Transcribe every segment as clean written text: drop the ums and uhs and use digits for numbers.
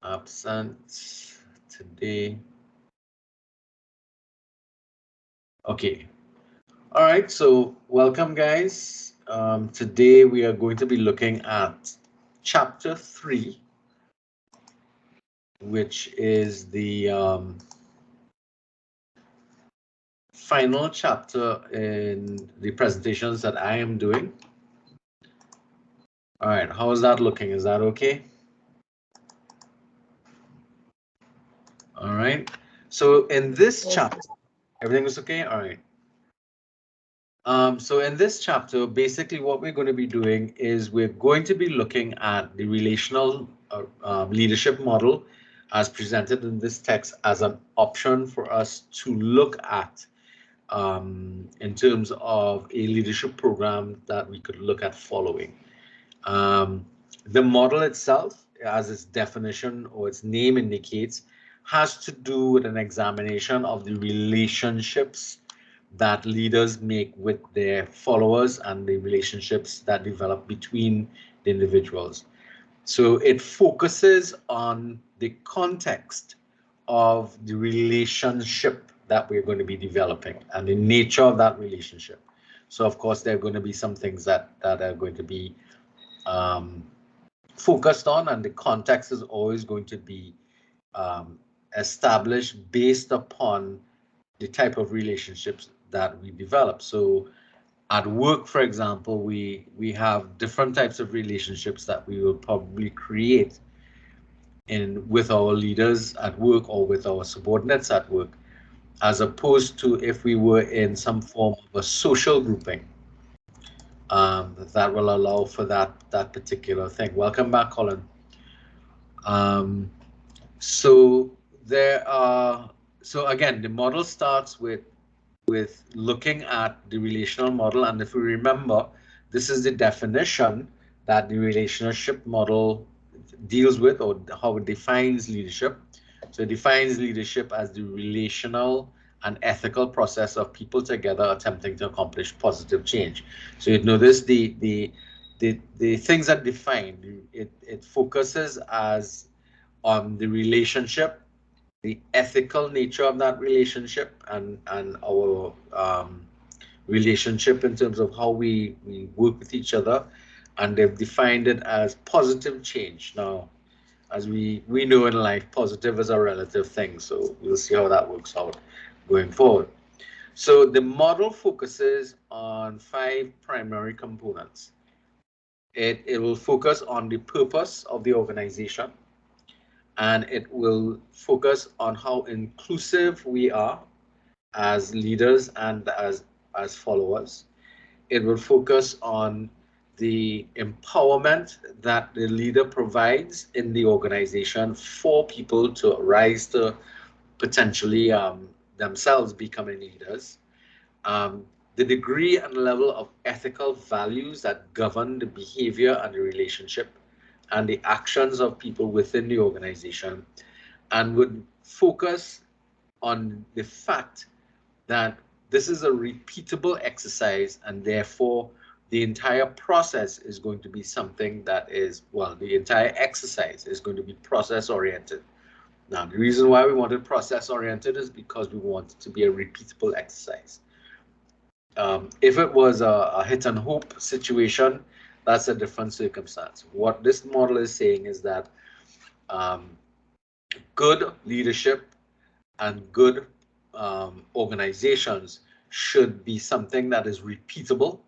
Absent today. Okay. All right. So welcome, guys. Today we are going to be looking at chapter 3, which is the final chapter in the presentations that I am doing. All right. How is that looking? Is that okay? All right. So in this chapter, everything is okay? All right. So in this chapter, basically what we're going to be doing is we're going to be looking at the relational leadership model as presented in this text as an option for us to look at in terms of a leadership program that we could look at following. The model itself, as its definition or its name indicates, has to do with an examination of the relationships that leaders make with their followers and the relationships that develop between the individuals. So it focuses on the context of the relationship that we're going to be developing and the nature of that relationship. So of course, there are going to be some things that are going to be focused on, and the context is always going to be established based upon the type of relationships that we develop. So at work, for example, we have different types of relationships that we will probably create with our leaders at work or with our subordinates at work, as opposed to if we were in some form of a social grouping that will allow for that particular thing. Welcome back, Colin. So again, the model starts with looking at the relational model, and if we remember, this is the definition that the relationship model deals with, or how it defines leadership. So it defines leadership as the relational and ethical process of people together attempting to accomplish positive change. So you'd notice the things that define it focuses as on the relationship, the ethical nature of that relationship, and our relationship in terms of how we work with each other, and they've defined it as positive change. Now, as we know in life, positive is a relative thing, so we'll see how that works out going forward. So the model focuses on 5 primary components. It will focus on the purpose of the organization, and it will focus on how inclusive we are as leaders and as followers. It will focus on the empowerment that the leader provides in the organization for people to rise to potentially themselves becoming leaders. The degree and level of ethical values that govern the behavior and the relationship and the actions of people within the organization, and would focus on the fact that this is a repeatable exercise, and therefore the entire process is going to be something that is, well, the entire exercise is going to be process oriented. Now, the reason why we wanted process oriented is because we want it to be a repeatable exercise. If it was a hit and hope situation, that's a different circumstance. What this model is saying is that good leadership and good organizations should be something that is repeatable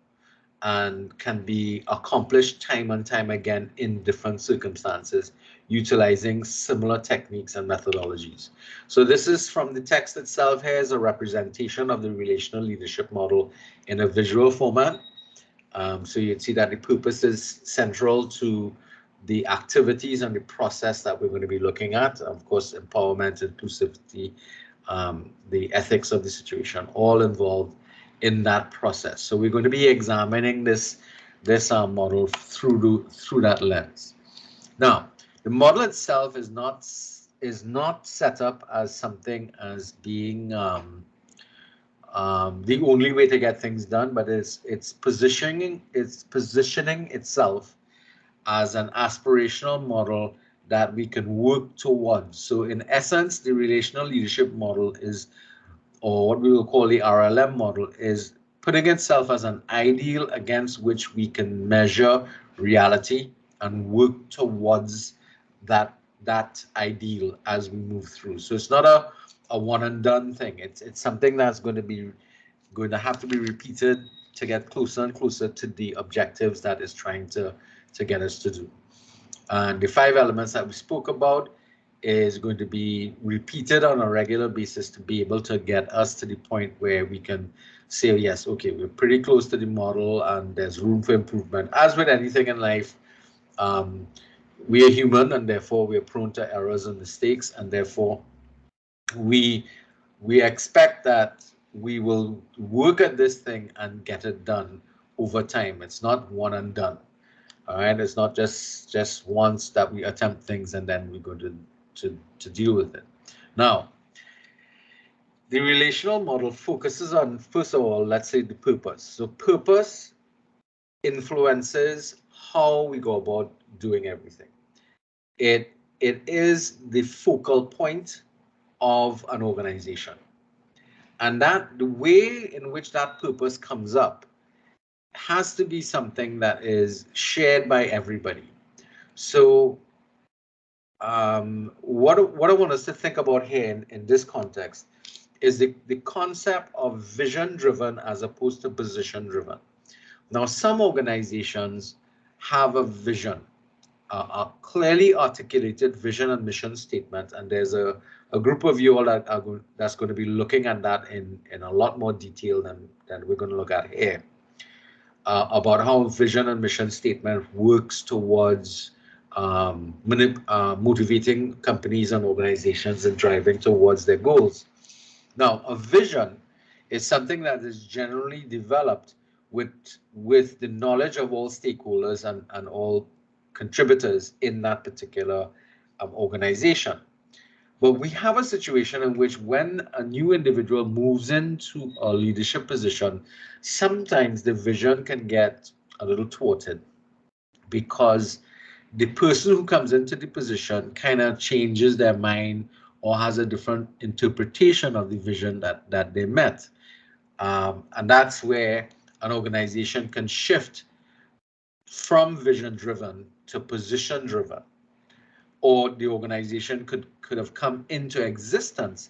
and can be accomplished time and time again in different circumstances, utilizing similar techniques and methodologies. So this is from the text itself. Here is a representation of the relational leadership model in a visual format. So you'd see that the purpose is central to the activities and the process that we're going to be looking at. Of course, empowerment, inclusivity, the ethics of the situation, all involved in that process. So we're going to be examining this model through that lens. Now, the model itself is not set up as something as being the only way to get things done, but it's positioning itself as an aspirational model that we can work towards. So in essence, the relational leadership model is, or what we will call the RLM model, is putting itself as an ideal against which we can measure reality and work towards that ideal as we move through. So it's not a one and done thing. It's something that's going to have to be repeated to get closer and closer to the objectives that is trying to get us to do. And the 5 elements that we spoke about is going to be repeated on a regular basis to be able to get us to the point where we can say, yes, okay, we're pretty close to the model and there's room for improvement. As with anything in life, we are human and therefore we are prone to errors and mistakes, and therefore we expect that we will work at this thing and get it done over time. It's not one and done. All right, it's not just once that we attempt things and then we're going to deal with it. Now, the relational model focuses on, first of all, let's say the purpose. So purpose influences how we go about doing everything. It is the focal point of an organization. And that the way in which that purpose comes up has to be something that is shared by everybody. So what I want us to think about here in this context is the concept of vision driven as opposed to position driven. Now, some organizations have a vision, a clearly articulated vision and mission statement, and there's a group of you all that's going to be looking at that in a lot more detail than we're going to look at here, about how vision and mission statement works towards motivating companies and organizations and driving towards their goals. Now, a vision is something that is generally developed with the knowledge of all stakeholders and all contributors in that particular organization. But we have a situation in which when a new individual moves into a leadership position, sometimes the vision can get a little thwarted because the person who comes into the position kind of changes their mind or has a different interpretation of the vision that they met. And that's where an organization can shift from vision driven to position driven, or the organization could have come into existence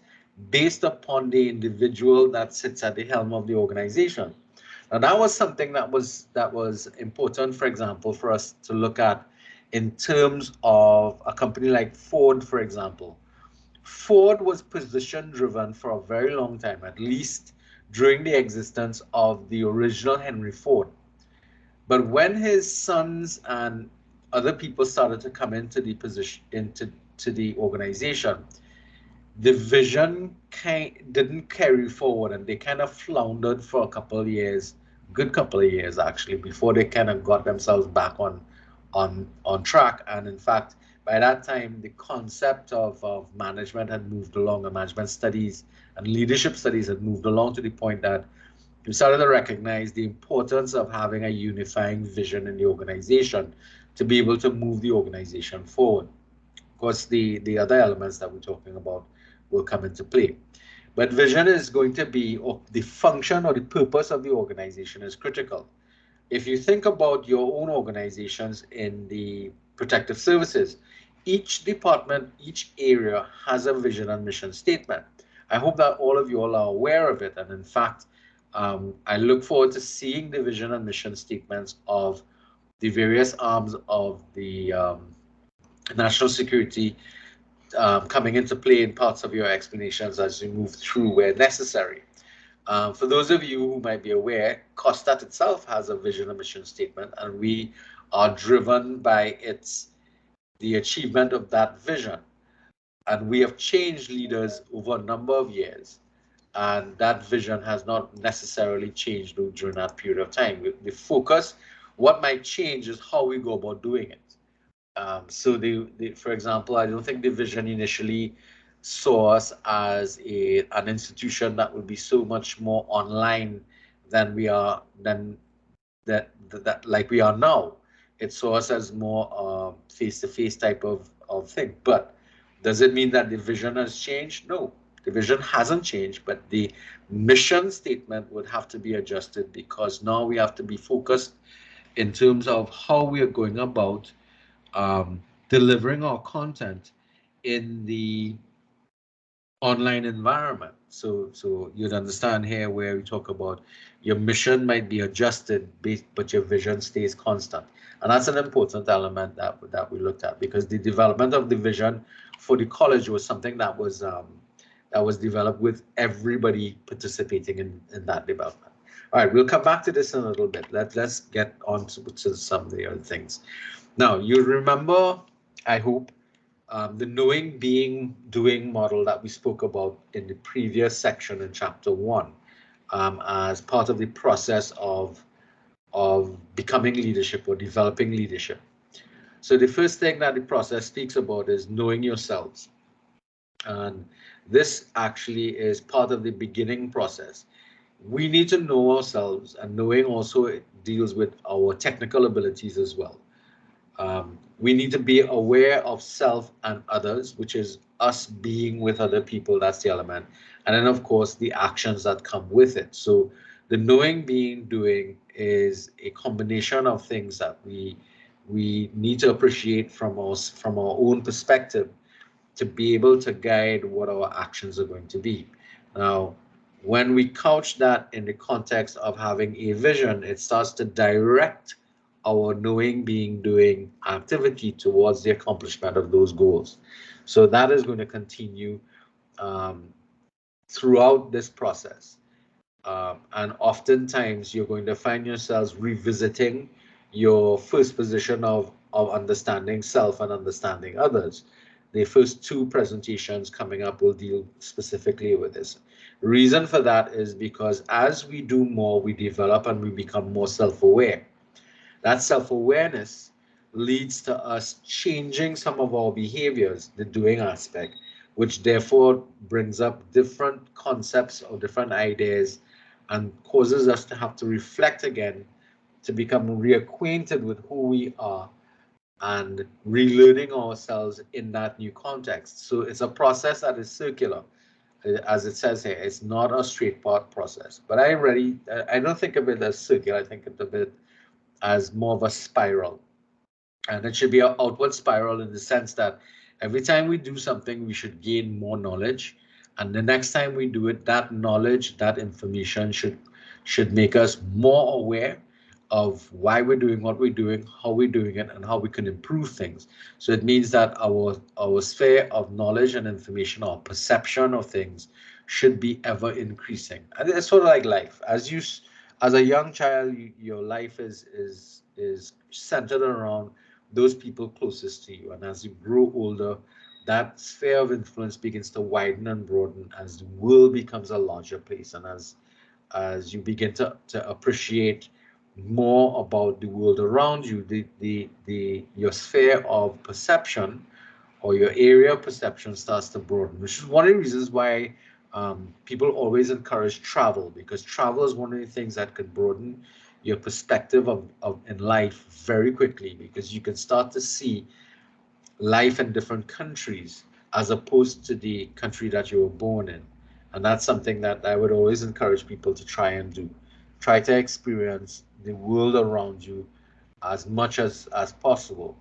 based upon the individual that sits at the helm of the organization. Now, that was something that was important, for example, for us to look at in terms of a company like Ford, for example. Ford was position driven for a very long time, at least during the existence of the original Henry Ford. But when his sons and other people started to come into the position, into the organization, the vision didn't carry forward, and they kind of floundered for a couple of years, good couple of years actually, before they kind of got themselves back on track. And in fact, by that time, the concept of management had moved along, and management studies and leadership studies had moved along to the point that we started to recognize the importance of having a unifying vision in the organization to be able to move the organization forward. Of course, the other elements that we're talking about will come into play. But vision is going to be, or the function or the purpose of the organization is critical. If you think about your own organizations in the protective services, each department, each area has a vision and mission statement. I hope that all of you all are aware of it. And in fact, I look forward to seeing the vision and mission statements of the various arms of the national security coming into play in parts of your explanations as we move through where necessary. For those of you who might be aware, COSTAT itself has a vision and mission statement, and we are driven by the achievement of that vision. And we have changed leaders over a number of years, and that vision has not necessarily changed during that period of time. The focus, what might change is how we go about doing it. So for example, I don't think the vision initially saw us as an institution that would be so much more online than we are like we are now. it saw us as more face-to-face type of thing. But does it mean that the vision has changed? No, the vision hasn't changed, but the mission statement would have to be adjusted, because now we have to be focused in terms of how we are going about delivering our content in the online environment. So you'd understand here where we talk about your mission might be adjusted based, but your vision stays constant. And that's an important element that we looked at, because the development of the vision for the college was something that was developed with everybody participating in that development. All right, we'll come back to this in a little bit. Let's get on to some of the other things. Now, you remember, I hope, the knowing, being, doing model that we spoke about in the previous section in chapter 1, as part of the process of becoming leadership or developing leadership. So the first thing that the process speaks about is knowing yourselves. And this actually is part of the beginning process. We need to know ourselves, and knowing also deals with our technical abilities as well. We need to be aware of self and others, which is us being with other people. That's the element. And then, of course, the actions that come with it. So the knowing, being, doing is a combination of things that we need to appreciate from our own perspective to be able to guide what our actions are going to be. Now, when we couch that in the context of having a vision, it starts to direct our knowing, being, doing activity towards the accomplishment of those goals. So that is going to continue um, throughout this process. And oftentimes you're going to find yourselves revisiting your first position of understanding self and understanding others. The first two presentations coming up will deal specifically with this. Reason for that is because as we do more, we develop and we become more self-aware. That self-awareness leads to us changing some of our behaviors, the doing aspect, which therefore brings up different concepts or different ideas and causes us to have to reflect again, to become reacquainted with who we are and relearning ourselves in that new context. So it's a process that is circular. As it says here, it's not a straight path process. But I don't think of it as circular. I think of it as more of a spiral. And it should be an outward spiral in the sense that every time we do something, we should gain more knowledge. And the next time we do it, that knowledge, that information should make us more aware of why we're doing what we're doing, how we're doing it, and how we can improve things. So it means that our sphere of knowledge and information, our perception of things, should be ever increasing. And it's sort of like life. As a young child, your life is centered around those people closest to you. And as you grow older, that sphere of influence begins to widen and broaden as the world becomes a larger place, and as you begin to appreciate more about the world around you, your sphere of perception or your area of perception starts to broaden, which is one of the reasons why people always encourage travel, because travel is one of the things that can broaden your perspective of in life very quickly, because you can start to see life in different countries as opposed to the country that you were born in. And that's something that I would always encourage people to try and do. Try to experience the world around you as much as possible.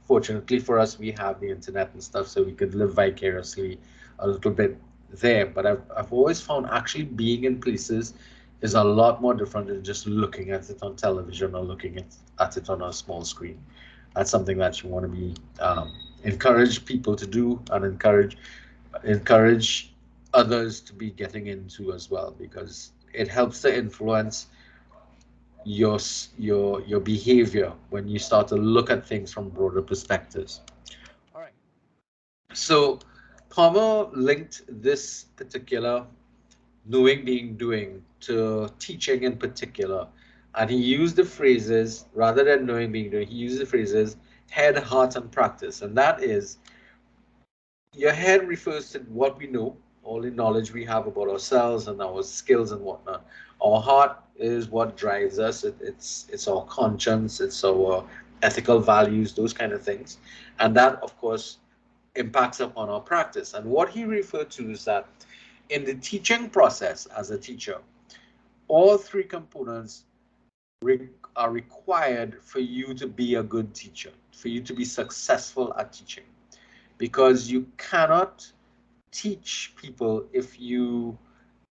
Fortunately for us, we have the internet and stuff, so we could live vicariously a little bit there. But I've always found actually being in places is a lot more different than just looking at it on television or looking at it on a small screen. That's something that you want to be encourage people to do, and encourage others to be getting into as well, because it helps to influence your behavior when you start to look at things from broader perspectives. All right. So Palmer linked this particular knowing, being, doing to teaching in particular, and he used the phrases, rather than knowing, being, doing, he used the phrases head, heart, and practice. And that is, your head refers to what we know, all the knowledge we have about ourselves and our skills and whatnot. Our heart is what drives us. It's our conscience, it's our ethical values, those kind of things, and that of course impacts upon our practice. And what he referred to is that in the teaching process as a teacher, all three components are required for you to be a good teacher, for you to be successful at teaching, because you cannot teach people if you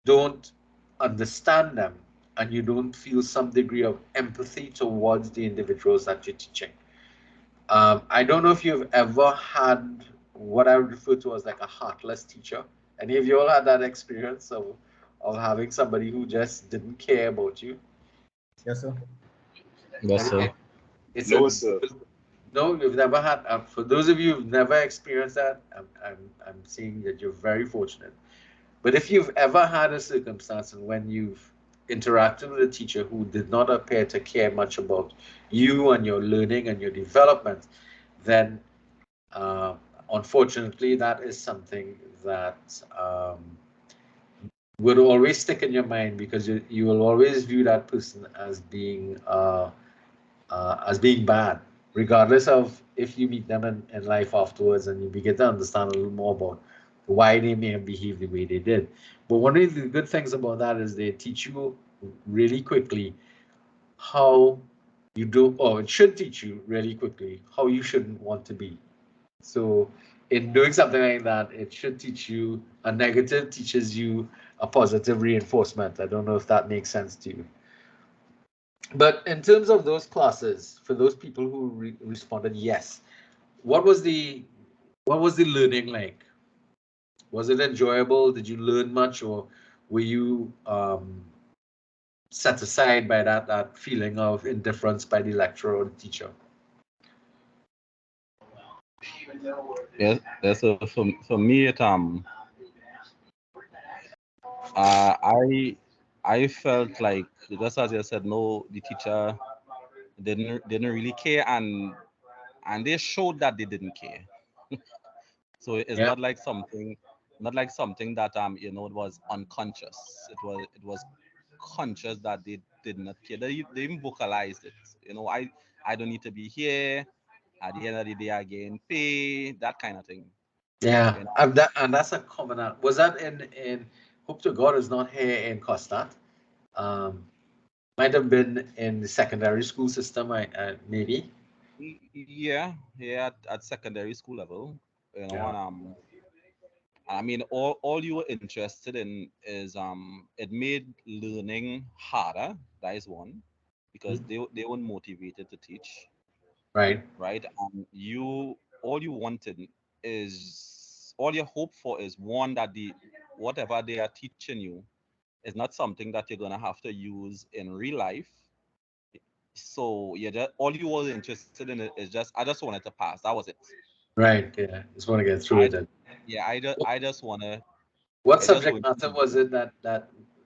don't understand them and you don't feel some degree of empathy towards the individuals that you're teaching. I don't know if you've ever had what I would refer to as like a heartless teacher. Any of you all had that experience of having somebody who just didn't care about you? Yes, sir. Yes, And sir. it's No, a sir. no, you've never had. For those of you who've never experienced that, I'm saying that you're very fortunate. But if you've ever had a circumstance and when you've interacted with a teacher who did not appear to care much about you and your learning and your development, then uh, unfortunately, that is something that would always stick in your mind, because you will always view that person as being bad, regardless of if you meet them in life afterwards and you begin to understand a little more about why they may have behaved the way they did. But one of the good things about that is they teach you really quickly how you do, or it should teach you really quickly how you shouldn't want to be. So, in doing something like that, it should teach you a negative teaches you a positive reinforcement. I don't know if that makes sense to you. But in terms of those classes, for those people who responded yes, what was the learning like? Was it enjoyable? Did you learn much, or were you set aside by that feeling of indifference by the lecturer or the teacher? Yes, yes. So for me, I felt like, just as you said, no, the teacher didn't really care, and they showed that they didn't care. So it's Yeah, not like something that it was unconscious. It was conscious that they did not care. They even vocalized it. I don't need to be here. At the end of the day, I gain pay. That kind of thing. yeah, You know. and that's a common. Was that in Hope to God is not here in Costa? Um, might have been in the secondary school system. Maybe. Yeah, at secondary school level. Yeah. And I mean, all you were interested in is it made learning harder. That is one, because Mhm. they weren't motivated to teach, Right. right? And all you wanted is all you hope for is one, that the whatever they are teaching you is not something that you're gonna have to use in real life. So all you were interested in is just, I just wanted to pass. That was it. Right. Yeah. Just want to get through I with it. Yeah, I just wanna What I just subject want matter was it that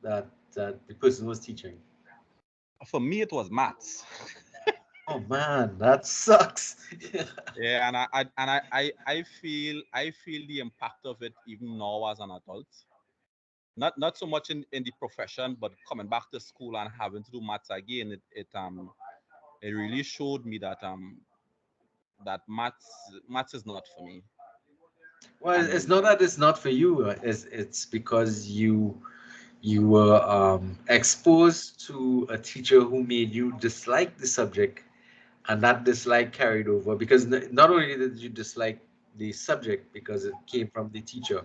the person was teaching? for me it was maths. Oh man, that sucks. Yeah, and I feel the impact of it even now as an adult. Not so much in the profession, but coming back to school and having to do maths again, it really showed me that maths is not for me. Well, it's And not that it's not for you. It's because you were exposed to a teacher who made you dislike the subject, and that dislike carried over, because not only did you dislike the subject because it came from the teacher,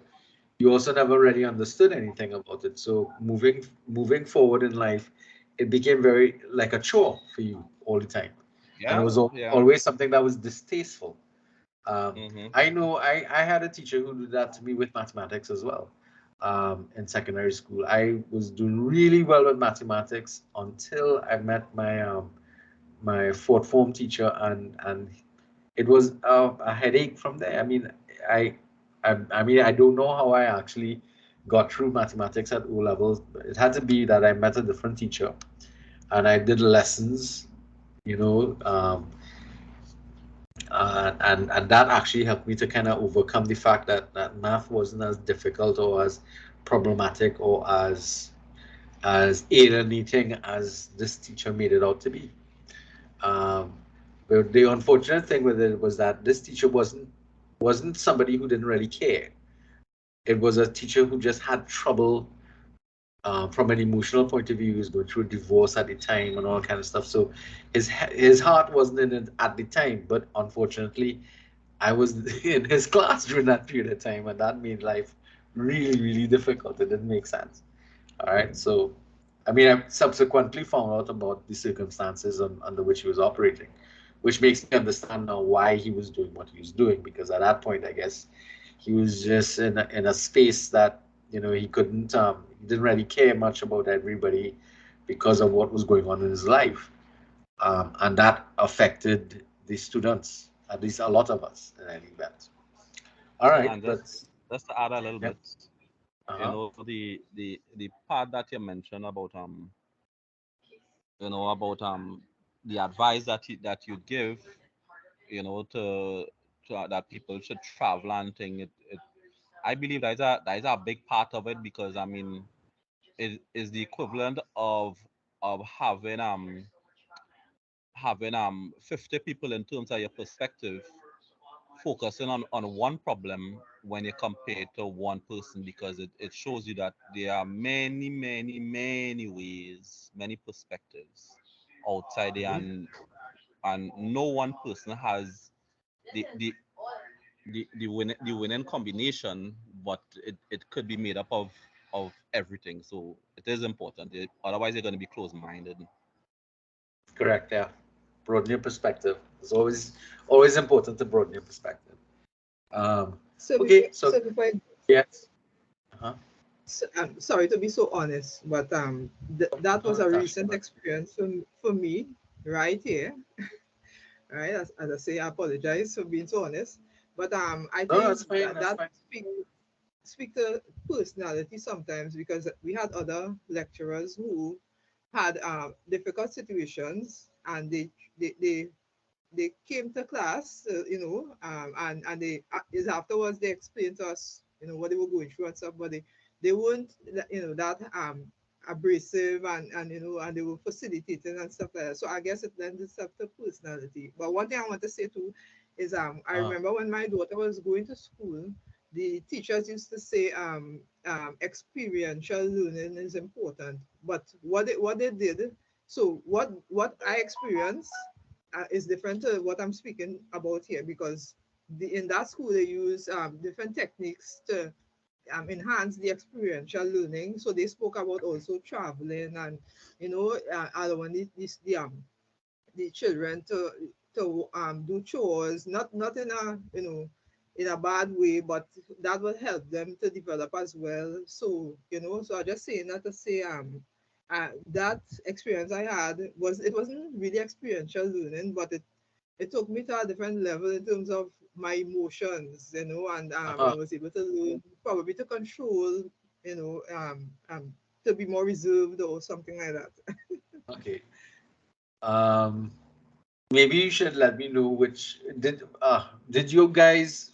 you also never really understood anything about it. So moving forward in life, it became very like a chore for you all the time, and it yeah, was yeah. always something that was distasteful. Hmm. I know I had a teacher who did that to me with mathematics as well. In secondary school, I was doing really well with mathematics until I met my fourth form teacher, and it was a headache from there. I mean, I, I mean, I don't know how I actually got through mathematics at O levels. It had to be that I met a different teacher and I did lessons, you know, and that actually helped me to kind of overcome the fact that math wasn't as difficult or as problematic or as alienating as this teacher made it out to be. Um, but the unfortunate thing with it was that this teacher wasn't somebody who didn't really care. It was a teacher who just had trouble from an emotional point of view. He was going through a divorce at the time and all kind of stuff. So his heart wasn't in it at the time. But unfortunately, I was in his class during that period of time, and that made life really, really difficult. It didn't make sense. All right. So, I mean, I subsequently found out about the circumstances under which he was operating, which makes me understand now why he was doing what he was doing. Because at that point, I guess he was just in a space that he couldn't, he didn't really care much about everybody because of what was going on in his life, and that affected the students, at least a lot of us, in any event. All So, right, and but just to add a little yeah, bit, you uh-huh. know, the part that you mentioned about about the advice that you give, to that people should travel and thing. I believe that is a big part of it, because I mean, it is the equivalent of having 50 people in terms of your perspective focusing on one problem when you compare it to one person, because it shows you that there are many, many, many ways, many perspectives outside there, Mhm. and no one person has the the the winning combination, but it could be made up of everything. So it is important. Otherwise, you're going to be closed-minded. Correct, yeah. Broaden your perspective. It's always important to broaden your perspective. Um, So okay, so so before I, yes. Uh-huh. so, I'm sorry to be so honest, but that No, was a Natasha. recent experience for me right here. Right, as I say, I apologize for being so honest, but I No, think that's fine. that That's fine. speak to personality sometimes, because we had other lecturers who had difficult situations, and they came to class, and they is afterwards they explained to us, what they were going through and stuff, but they weren't, that abrasive, and they were facilitating and stuff like that. So I guess it lends itself to personality. But one thing I want to say too is I Uh, remember when my daughter was going to school, the teachers used to say experiential learning is important. But what they did, so what I experienced is different to what I'm speaking about here, because in that school they use different techniques to enhance the experiential learning. So they spoke about also traveling, and allowing the children to do chores, not in a in a bad way, but that will help them to develop as well. So so I just saying that to say that experience I had wasn't really experiential learning, but it took me to a different level in terms of my emotions, and I uh-huh. was able to learn probably to control, to be more reserved or something like that. Okay. Um, maybe you should let me know which did you guys,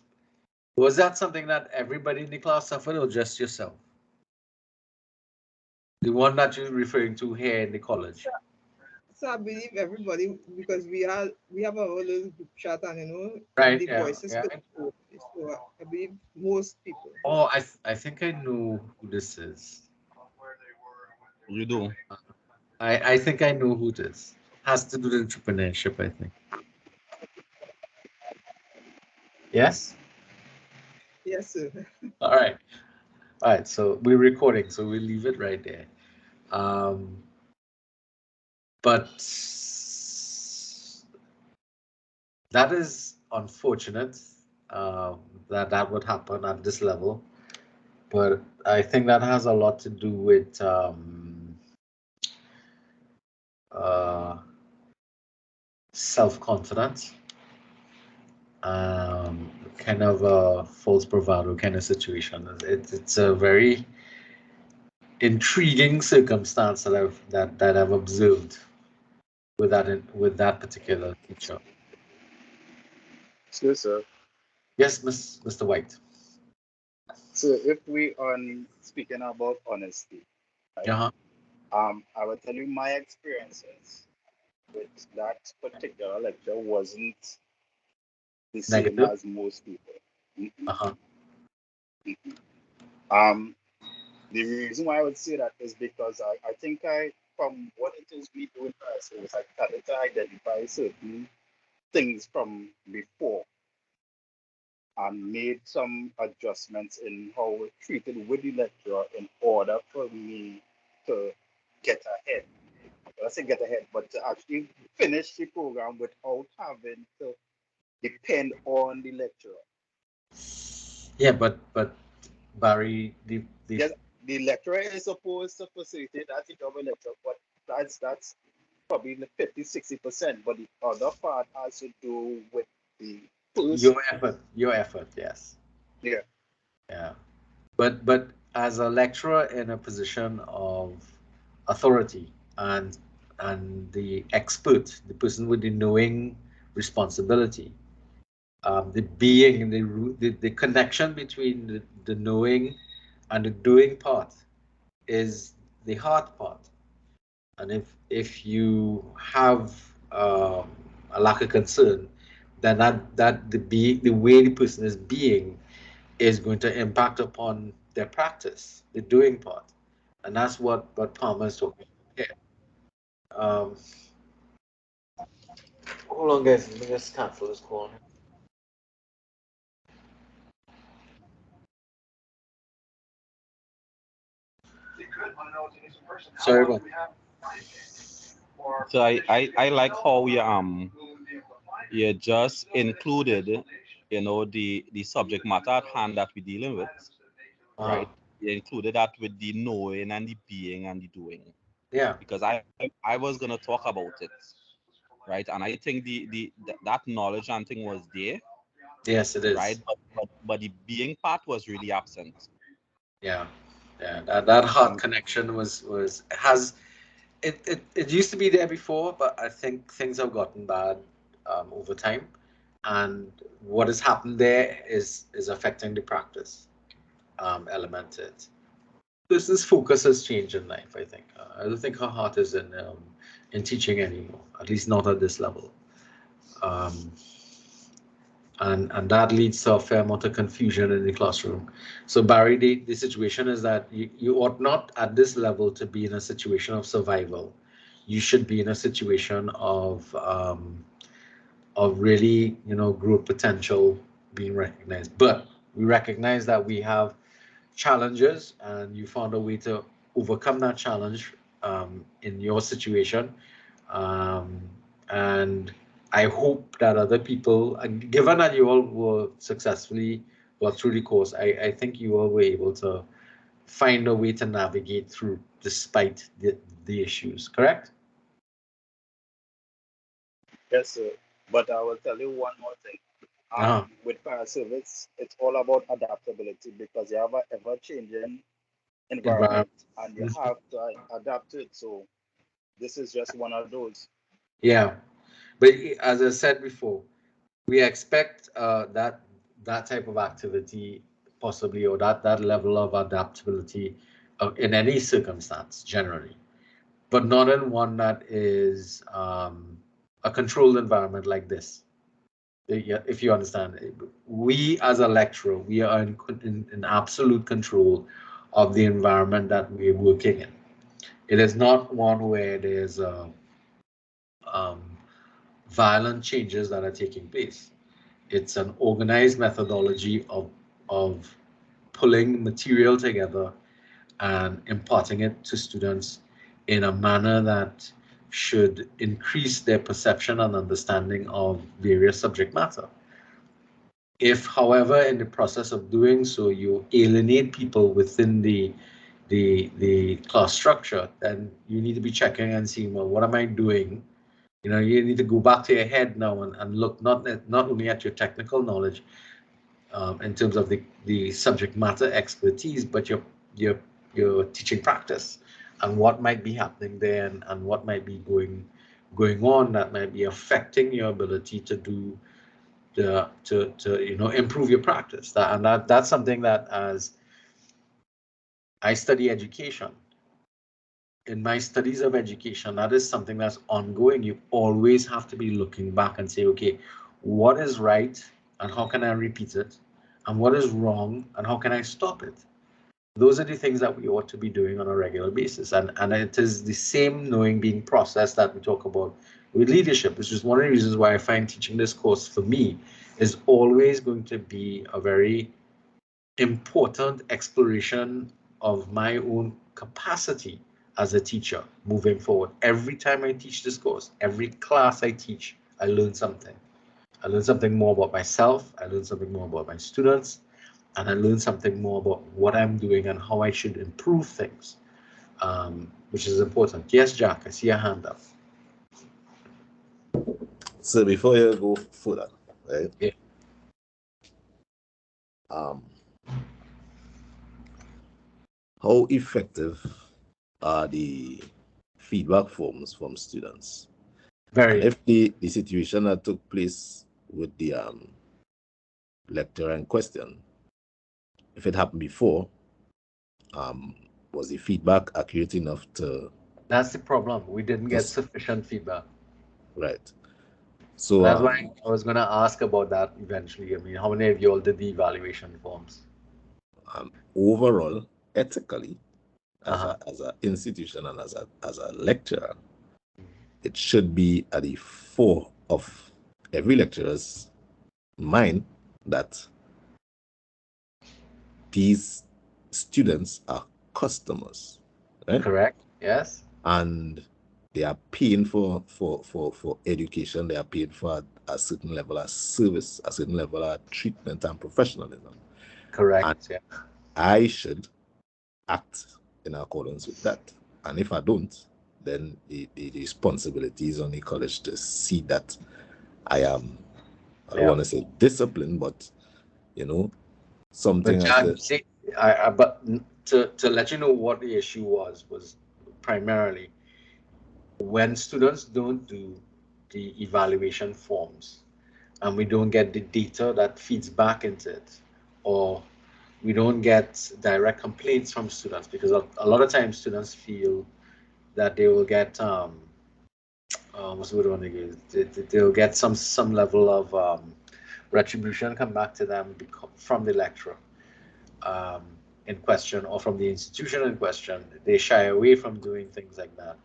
was that something that everybody in the class suffered or just yourself? The one that you're referring to here in the college. So I believe everybody, because we have our little group chat, and Right, the yeah, voices yeah. could go. So I believe most people. Oh, I think I know who this is. You do. I think I know who it is. Has to do with entrepreneurship, I think. Yes? Yes, sir. All right. All right. So we're recording, so we'll leave it right there. Um, but that is unfortunate, um, that that would happen at this level. But I think that has a lot to do with uh, self-confidence, kind of a false bravado kind of situation. It's a very intriguing circumstance that I've observed with that particular teacher. So, Yes, Mr. White. so if we on speaking about honesty, right? Uh-huh. I will tell you my experiences with that particular lecture wasn't the same Negative. as most people. Mhm, Uh-huh. mhm. Um, the reason why I would say that is because I think from what it is we do in Paracelsus, I started to identify certain things from before and made some adjustments in how we treated with the lecturer in order for me to get ahead. Let's say get ahead, but to actually finish the program without having to depend on the lecturer. Yeah, but Barry, the Yes, the lecturer is supposed to facilitate that in our lecture, but that's probably the 50-60%. But the other part has to do with the person. your effort, yes. Yeah. Yeah. But as a lecturer in a position of authority and the expert, the person with the knowing responsibility, the being, the connection between the knowing and the doing part is the hard part. And if you have a lack of concern, then that the way the person is being is going to impact upon their practice, the doing part, and that's what Palmer is talking about here. Um, Hold on, guys. Let me just cancel this call. Sorry about So I like how you just included, the subject matter at hand that we're dealing with, uh right? You included that with the knowing and the being and the doing. Yeah. Because I was gonna talk about it, right? And I think that knowledge and thing was there, Yes, it right? is. But the being part was really absent. Yeah. Yeah. That heart Mm. connection was has it used to be there before, but I think things have gotten bad over time, and what has happened there is affecting the practice element to it. Person's focus has changed in life. I think. I don't think her heart is in teaching anymore. At least not at this level. Um, and that leads to a fair amount of confusion in the classroom. So Barry, the situation is that you ought not at this level to be in a situation of survival. You should be in a situation of really, growth potential being recognized. But we recognize that we have challenges, and you found a way to overcome that challenge in your situation. Um, and I hope that other people, given that you all were successfully well through the course, I think you all were able to find a way to navigate through despite the issues, correct? Yes, sir. But I will tell you one more thing. Uh-huh. With Paraservice, it's all about adaptability because you have an ever-changing Environment. environment and you have to adapt to it. So this is just one of those. Yeah, but as I said before, we expect that type of activity possibly, or that level of adaptability in any circumstance generally, but not in one that is a controlled environment like this. Yeah, if you understand, we as a lecturer, we are in absolute control of the environment that we're working in. It is not one where there's um, violent changes that are taking place. It's an organized methodology of pulling material together and imparting it to students in a manner that should increase their perception and understanding of various subject matter. If, however, in the process of doing so, you alienate people within the class structure, then you need to be checking and seeing, well, what am I doing? You need to go back to your head now and look not only at your technical knowledge in terms of the subject matter expertise, but your your teaching practice and what might be happening there, and what might be going on that might be affecting your ability to do to improve your practice. That's something that, as I study education, in my studies of education, that is something that's ongoing. You always have to be looking back and say, okay, what is right and how can I repeat it? And what is wrong and how can I stop it? Those are the things that we ought to be doing on a regular basis. And it is the same knowing being processed that we talk about with leadership, which is one of the reasons why I find teaching this course for me is always going to be a very important exploration of my own capacity as a teacher moving forward. Every time I teach this course, every class I teach, I learn something. I learn something more about myself, I learn something more about my students, and I learn something more about what I'm doing and how I should improve things, which is important. Yes, Jack, I see your hand up. So before you go further, right? Yeah. How effective are the feedback forms from students? Very. And if the situation that took place with the lecturer in question, if it happened before, was the feedback accurate enough to? That's the problem. We didn't get sufficient feedback. Right. So that's why I was going to ask about that eventually. I mean, how many of you all did the evaluation forms? Overall, ethically, as an institution and as a lecturer, it should be at the fore of every lecturer's mind that these students are customers, right? Correct. Yes. And they are paying for education. They are paying for a certain level of service, a certain level of treatment and professionalism. Correct. And yeah. I should act in accordance with that. And if I don't, then the responsibility is on the college to see that I am, I don't want to say disciplined, but something but as see, but to let you know what the issue was primarily when students don't do the evaluation forms and we don't get the data that feeds back into it, or we don't get direct complaints from students, because a lot of times students feel that they will get what's the word I want to use? They'll get some level of retribution come back to them from the lecturer in question or from the institution in question. They shy away from doing things like that.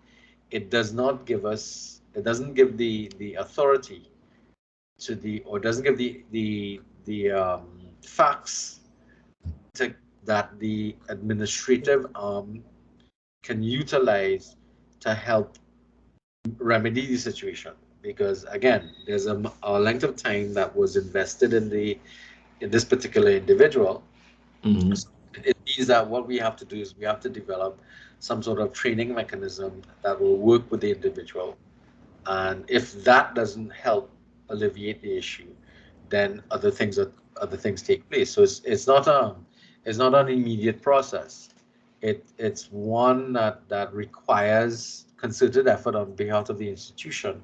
It doesn't give the authority to or doesn't give the facts that the administrative arm can utilize to help remedy the situation. Because again, there's a length of time that was invested in this particular individual. Mm-hmm. So it means that what we have to do is we have to develop some sort of training mechanism that will work with the individual. And if that doesn't help alleviate the issue, then other things take place. So it's not an immediate process. It's one that requires concerted effort on behalf of the institution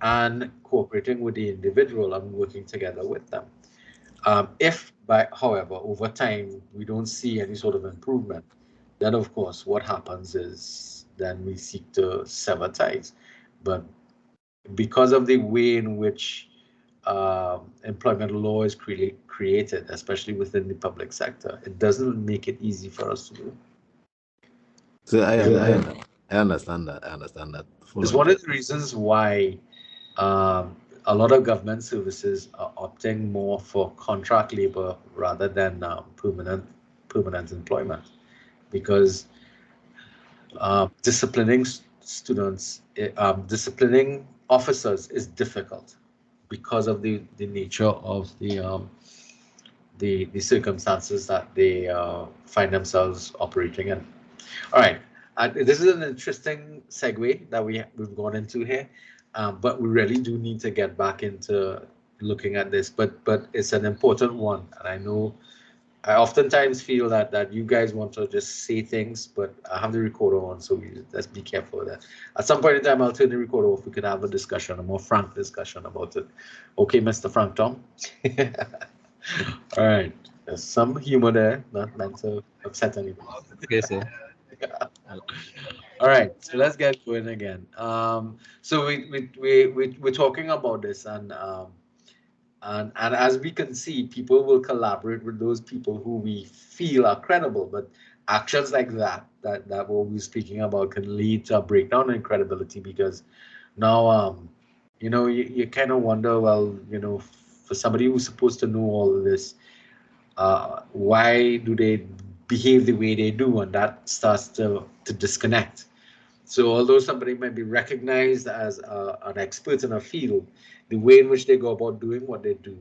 and cooperating with the individual and working together with them. However, over time, we don't see any sort of improvement, then of course, what happens is then we seek to sever ties. But because of the way in which employment law is created, especially within the public sector, it doesn't make it easy for us to do. So I understand that. I understand that. It's one of the reasons why a lot of government services are opting more for contract labor rather than permanent employment, because disciplining students, disciplining officers is difficult because of the nature of the circumstances that they find themselves operating in. All right, this is an interesting segue that we've gone into here, but we really do need to get back into looking at this. But it's an important one, and I know I oftentimes feel that you guys want to just say things, but I have the recorder on, so let's be careful of that. At some point in time, I'll turn the recorder off. We could have a discussion, a more frank discussion about it. Okay, Mr. Frank Tom? All right. There's some humor there, not meant to upset anybody. Okay, so. All All right, so let's get going again. So we're talking about this, and as we can see, people will collaborate with those people who we feel are credible, but actions like that what we're speaking about can lead to a breakdown in credibility, because now you kind of wonder, well, for somebody who's supposed to know all of this, why do they behave the way they do, and that starts to disconnect. So although somebody might be recognized as an expert in a field, the way in which they go about doing what they do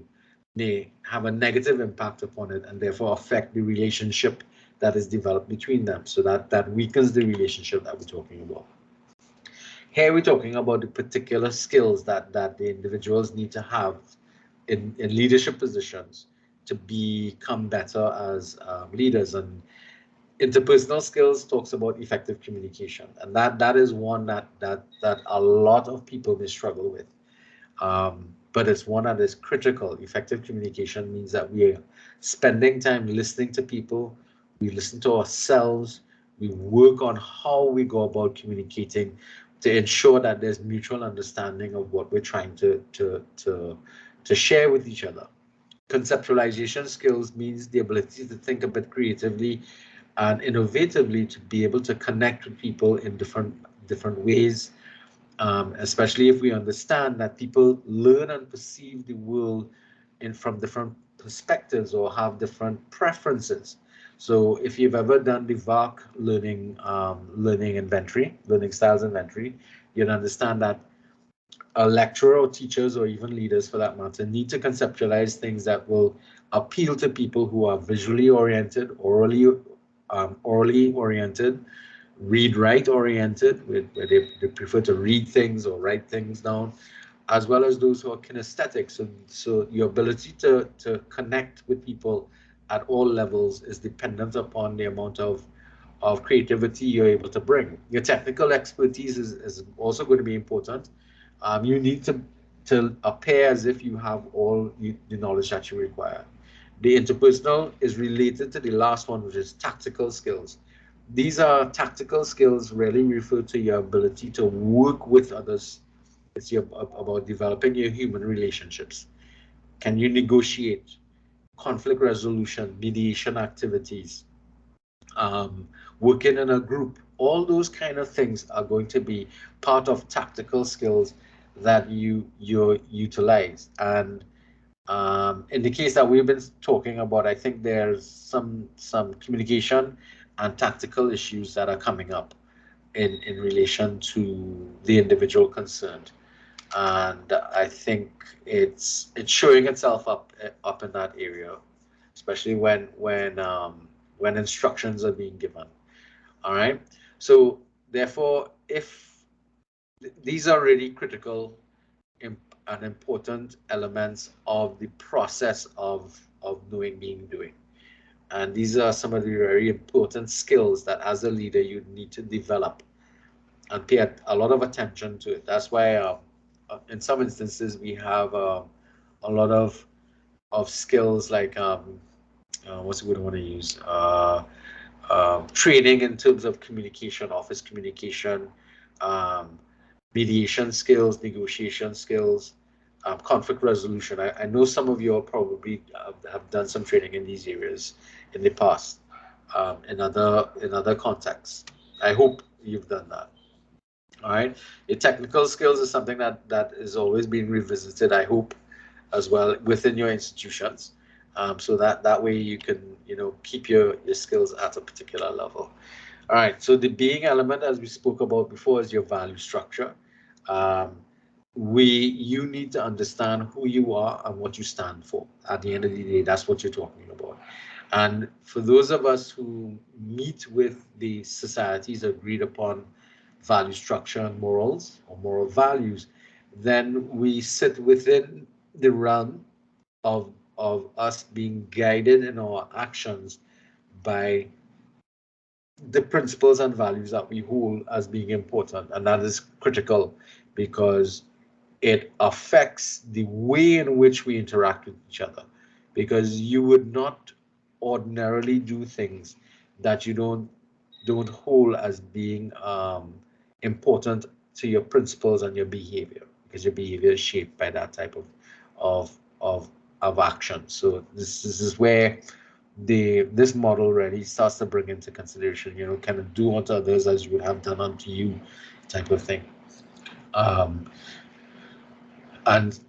may have a negative impact upon it, and therefore affect the relationship that is developed between them. So that weakens the relationship that we're talking about. Here we're talking about the particular skills that the individuals need to have in leadership positions to become better as leaders. And interpersonal skills talks about effective communication, and that is one that a lot of people may struggle with, but it's one that is critical. Effective communication means that we are spending time listening to people, we listen to ourselves, we work on how we go about communicating to ensure that there's mutual understanding of what we're trying to share with each other. Conceptualization skills means the ability to think a bit creatively and innovatively, to be able to connect with people in different ways, especially if we understand that people learn and perceive the world from different perspectives or have different preferences. So if you've ever done the VARC learning styles inventory, you'll understand that a lecturer or teachers or even leaders for that matter need to conceptualize things that will appeal to people who are visually oriented, orally oriented, read write oriented, where they prefer to read things or write things down, as well as those who are kinesthetic. So your ability to connect with people at all levels is dependent upon the amount of creativity you're able to bring. Your technical expertise is also going to be important. You need to appear as if you have all the knowledge that you require. The interpersonal is related to the last one, which is tactical skills. These are tactical skills really refer to your ability to work with others. It's about developing your human relationships. Can you negotiate? Conflict resolution, mediation activities, um, working in a group, all those kind of things are going to be part of tactical skills that you utilize. And in the case that we've been talking about, I think there's some communication and tactical issues that are coming up in relation to the individual concerned, and I think it's showing itself up in that area, especially when instructions are being given. All right. So therefore, if these are really critical and important elements of the process of knowing, being, doing, and these are some of the very important skills that as a leader you need to develop and pay a lot of attention to it. That's why in some instances we have a lot of skills like what's the word I want to use? Training in terms of communication, office communication, um, mediation skills, negotiation skills, conflict resolution. I know some of you are probably have done some training in these areas in the past, in other contexts. I hope you've done that. All right. Your technical skills is something that is always being revisited, I hope, as well within your institutions, so that way you can keep your skills at a particular level. All right, so the being element, as we spoke about before, is your value structure. um, you need to understand who you are and what you stand for. At the end of the day, that's what you're talking about. And for those of us who meet with the society's agreed upon value structure and morals or moral values, then we sit within the realm of us being guided in our actions by the principles and values that we hold as being important. And that is critical because it affects the way in which we interact with each other. Because you would not ordinarily do things that you don't don't hold as being important to your principles and your behavior, because your behavior is shaped by that type of of of action. So this is where this model really starts to bring into consideration, kind of do unto others as you would have done unto you, type of thing. um, and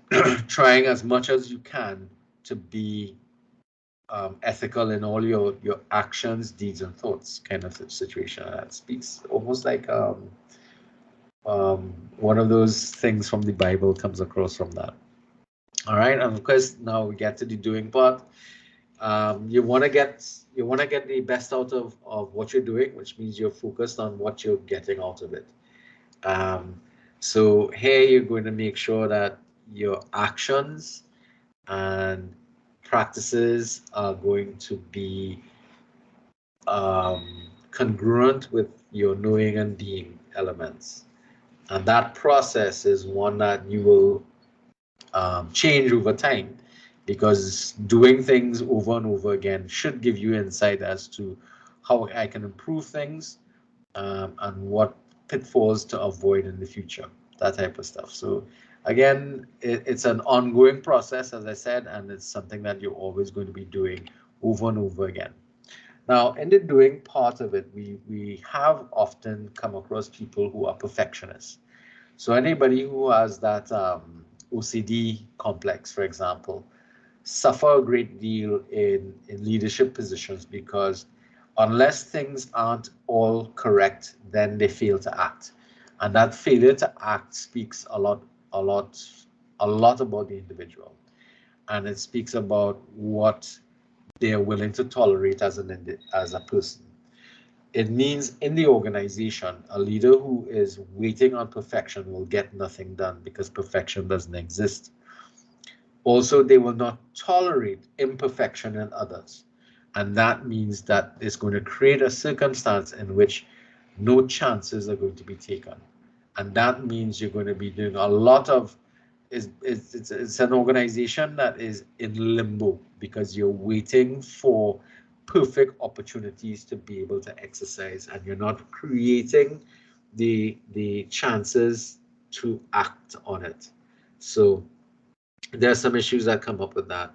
trying as much as you can to be ethical in all your actions, deeds, and thoughts, kind of situation. That speaks almost like one of those things from the Bible comes across from that. All right, and of course now we get to the doing part. You want to get the best out of what you're doing, which means you're focused on what you're getting out of it. Um, so here you're going to make sure that your actions and practices are going to be congruent with your knowing and being elements. And that process is one that you will change over time, because doing things over and over again should give you insight as to how I can improve things, and what pitfalls to avoid in the future, that type of stuff. So again, it's an ongoing process, as I said, and it's something that you're always going to be doing over and over again. Now, in the doing part of it, we have often come across people who are perfectionists. So anybody who has that OCD complex, for example, suffer a great deal in leadership positions, because unless things aren't all correct, then they fail to act. And that failure to act speaks a lot, a lot about the individual. And it speaks about what they are willing to tolerate as a person. It means in the organization, a leader who is waiting on perfection will get nothing done, because perfection doesn't exist. Also, they will not tolerate imperfection in others. And that means that it's going to create a circumstance in which no chances are going to be taken. And that means you're going to be doing a lot of, it's an organization that is in limbo, because you're waiting for perfect opportunities to be able to exercise, and you're not creating the chances to act on it. So there are some issues that come up with that,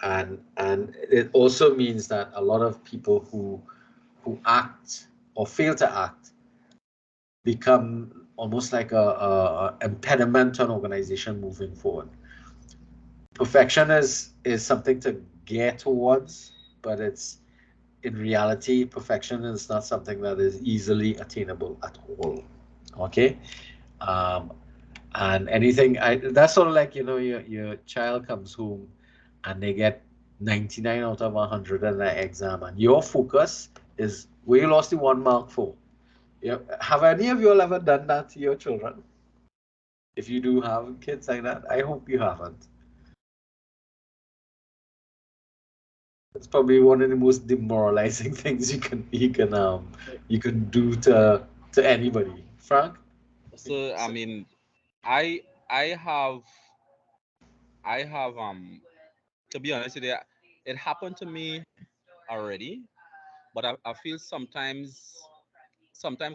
and it also means that a lot of people who act or fail to act become almost like a impediment to an organization moving forward. Perfection is something to get towards, but it's in reality, perfection is not something that is easily attainable at all. Okay. um, and anything that's sort of like, your child comes home and they get 99 out of 100 in their exam, and your focus is where you lost the 1 mark for. Have any of you all ever done that to your children? If you do have kids like that, I hope you haven't. It's probably one of the most demoralizing things you can do to anybody. Frank? So I mean, I I have I have to be honest with you, it happened to me already, but I feel sometimes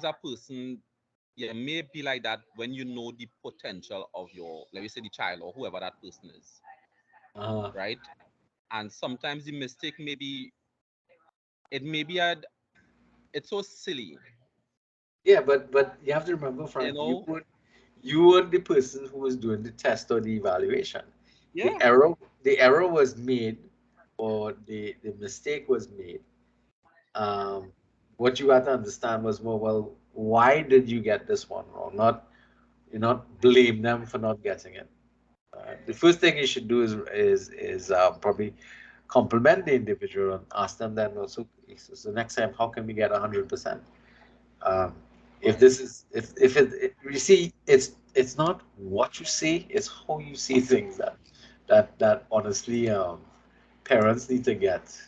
a person, you may be like that when you know the potential of your, let me say, the child or whoever that person is, uh, right? And sometimes the mistake may be a, it's so silly, yeah, but you have to remember, you Frank, you know? weren't you weren't the person who was doing the test or the evaluation. The Yeah. error the error was made, or the mistake was made. um, what you had to understand was more, well, why did you get this one wrong? Not you not blame them for not getting it. The first thing you should do is probably compliment the individual and ask them then also, so next time, how can we get 100%? Um, if this is if you see, it's not what you see, it's how you see things that honestly, parents need to get.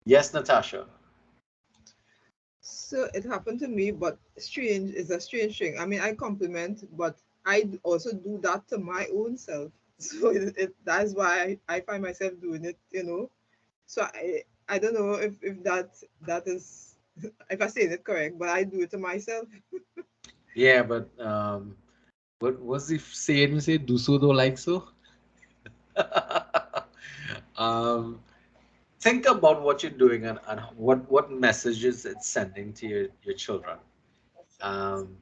Yes, Natasha. So it happened to me, but strange is a strange thing. I mean, I compliment, but also do that to my own self. So that's why I find myself doing it. So I don't know if that is if I say it correct, but I do it to myself. Yeah, but what was the saying? You say, "Do so, don't like so." um, think about what you're doing and what messages it's sending to your children. Um,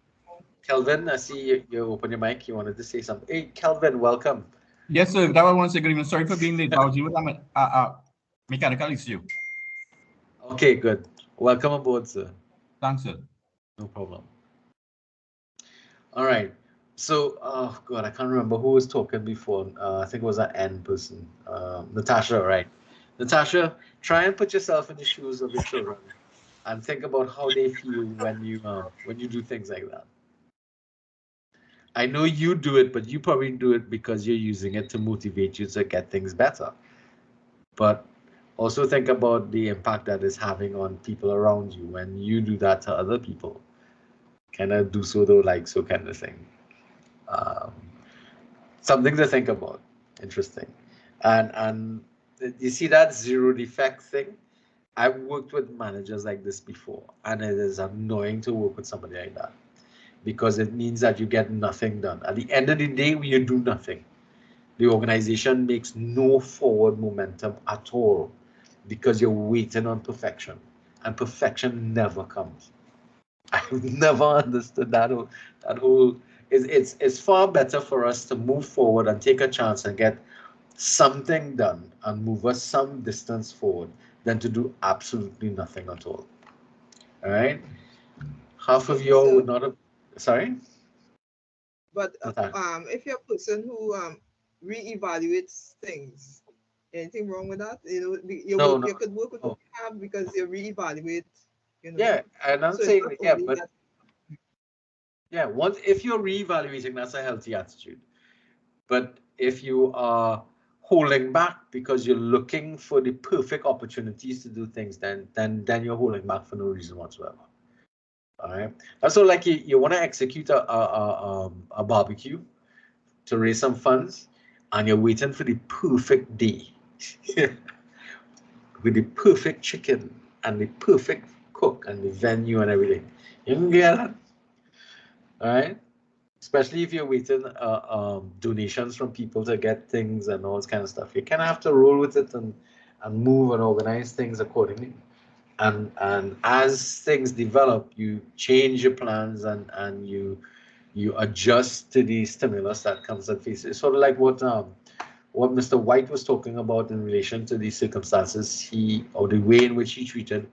Kelvin, I see you open your mic. You wanted to say something. Hey, Kelvin, welcome. Yes, sir. That was one second. Sorry for being late. I was dealing with a mechanical issue. Okay, good. Welcome aboard, sir. Thanks, sir. No problem. All right. So, oh God, I can't remember who was talking before. I think it was an N person. Natasha, right? Natasha, try and put yourself in the shoes of your children and think about how they feel when you do things like that. I know you do it, but you probably do it because you're using it to motivate you to get things better. But also think about the impact that is having on people around you when you do that to other people. Kind of do so though, like so kind of thing. Um, Something to think about. Interesting. And you see that zero defect thing? I've worked with managers like this before, and it is annoying to work with somebody like that because it means that you get nothing done. At the end of the day, you do nothing. The organization makes no forward momentum at all because you're waiting on perfection, and perfection never comes. I've never understood that whole. It's far better for us to move forward and take a chance and get something done and move us some distance forward than to do absolutely nothing at all. All right. Half of you all So, would not have. Sorry. but Natasha? if you're a person who reevaluates things, anything wrong with that? You know, No, you no, could work with what no. you have because you reevaluate. You know, Yeah, and I'm so it's saying not yeah, only but that. yeah, once if you're reevaluating, that's a healthy attitude. But if you are holding back because you're looking for the perfect opportunities to do things, then you're holding back for no reason whatsoever. All right. And so like you want to execute a barbecue to raise some funds, and you're waiting for the perfect day with the perfect chicken and the perfect cook and the venue and everything. You can get that. All right. Especially if you're waiting donations from people to get things and all this kind of stuff. You kind of have to roll with it and move and organize things accordingly. And as things develop, you change your plans and you adjust to the stimulus that comes at face. It's sort of like what Mr. White was talking about in relation to the circumstances or the way in which he treated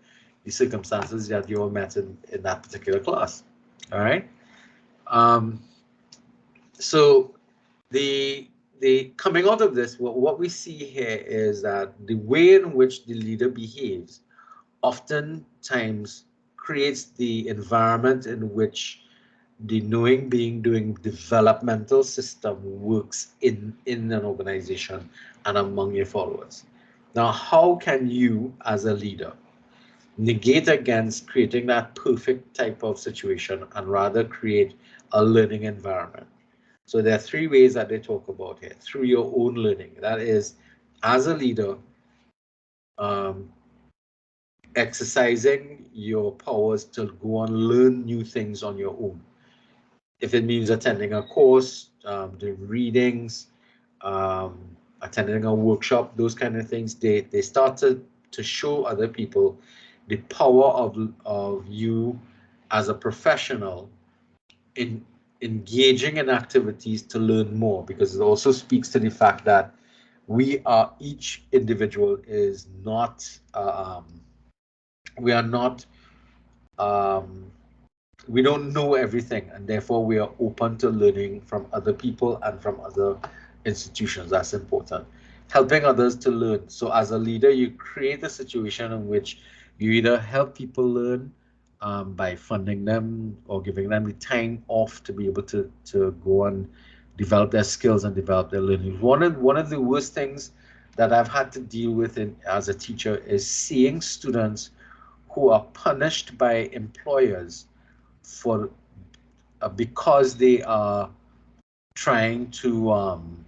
the circumstances that you all met in that particular class. All right. Um, so the coming out of this, what we see here is that the way in which the leader behaves oftentimes creates the environment in which the knowing being doing developmental system works in an organization and among your followers. Now, how can you as a leader negate against creating that perfect type of situation and rather create a learning environment? So there are three ways that they talk about here through your own learning. That is, as a leader, um, exercising your powers to go and learn new things on your own. If it means attending a course, doing readings, attending a workshop, those kind of things, they started to show other people the power of you as a professional in engaging in activities to learn more, because it also speaks to the fact that each individual is not we are not um, we don't know everything, and therefore we are open to learning from other people and from other institutions. That's important. Helping others to learn. So as a leader, you create a situation in which you either help people learn by funding them or giving them the time off to be able to go and develop their skills and develop their learning. One of the worst things that I've had to deal with as a teacher is seeing students who are punished by employers for because they are trying to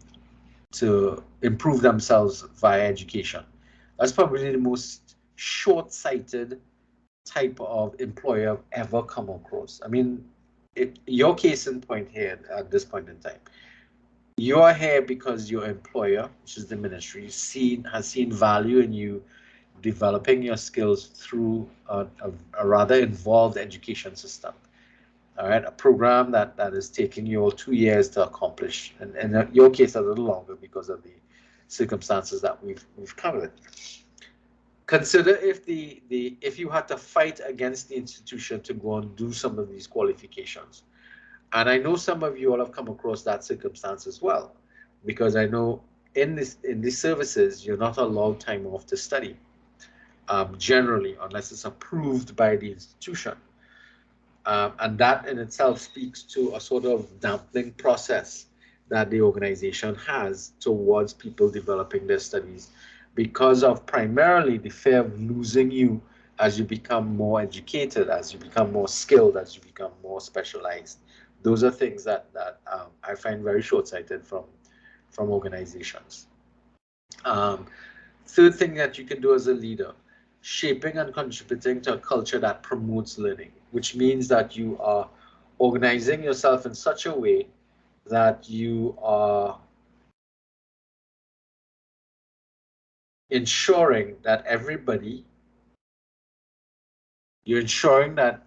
improve themselves via education. That's probably the most short-sighted type of employer I've ever come across. I mean, your case in point here at this point in time, you are here because your employer, which is the ministry, has seen value in you developing your skills through a rather involved education system. All right, a program that is taking you all 2 years to accomplish, and in your case a little longer because of the circumstances that we've covered. Consider if you had to fight against the institution to go and do some of these qualifications. And I know some of you all have come across that circumstance as well, because I know in these services you're not allowed time off to study, generally, unless it's approved by the institution. And that in itself speaks to a sort of dampening process that the organization has towards people developing their studies, because of primarily the fear of losing you as you become more educated, as you become more skilled, as you become more specialized. Those are things that I find very short-sighted from organizations. Third thing that you can do as a leader, shaping and contributing to a culture that promotes learning, which means that you are organizing yourself in such a way that you are ensuring that you're ensuring that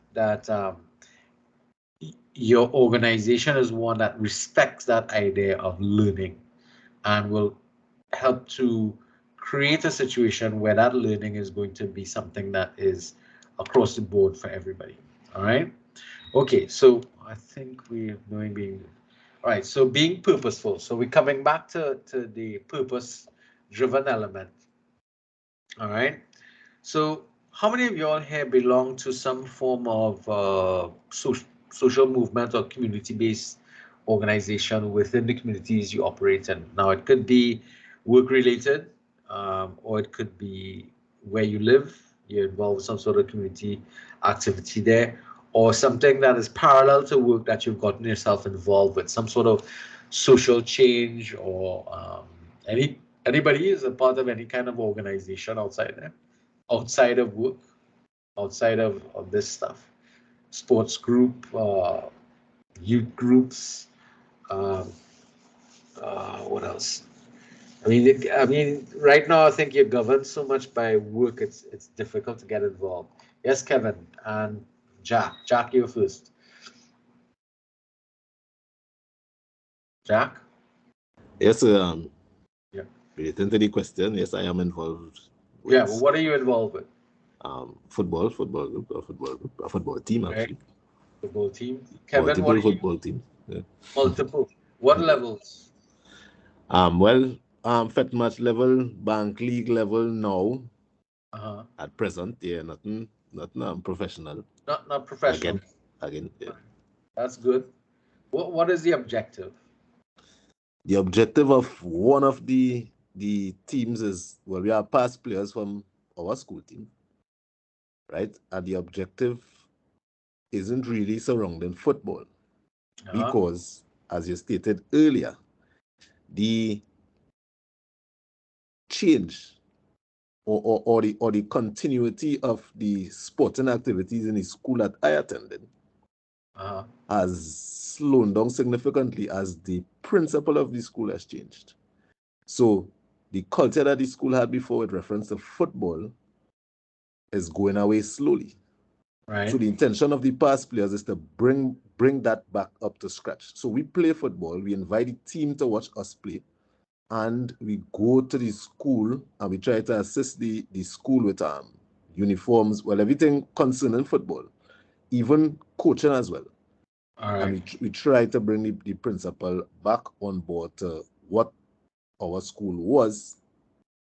your organization is one that respects that idea of learning and will help to create a situation where that learning is going to be something that is across the board for everybody. All right. Okay, so I think we're going being all right. So being purposeful. So we're coming back to the purpose-driven element. All right. So how many of you all here belong to some form of social movement or community-based organization within the communities you operate in? Now, it could be work-related, or it could be where you live. You're involved in some sort of community activity there, or something that is parallel to work that you've gotten yourself involved with, some sort of social change, or anybody is a part of any kind of organization outside there, outside of work, outside of this stuff, sports group, youth groups, um, what else? I mean, right now I think you're governed so much by work. It's difficult to get involved. Yes, Kevin and Jack. Jack, you first. Jack. Yes, Yeah. relating to the question, yes, I am involved with Yeah. Well, what are you involved with? football group, a football team Right. actually. Football team. Kevin, what Multiple are you? football teams. Yeah. Multiple. What levels? Well, Fet match level, bank league level now. At present, yeah, nothing professional. Not professional. Again, yeah. That's good. What is the objective? The objective of one of the teams is, well, we are past players from our school team, right? And the objective isn't really surrounding football, because, as you stated earlier, the change or the continuity of the sporting activities in the school that I attended has slowed down significantly as the principal of the school has changed. So the culture that the school had before with reference to football is going away slowly. Right. So the intention of the past players is to bring that back up to scratch. So we play football, we invite the team to watch us play, and we go to the school and we try to assist the school with uniforms, well, everything concerning football, even coaching as well. All right. And we try to bring the principal back on board to what our school was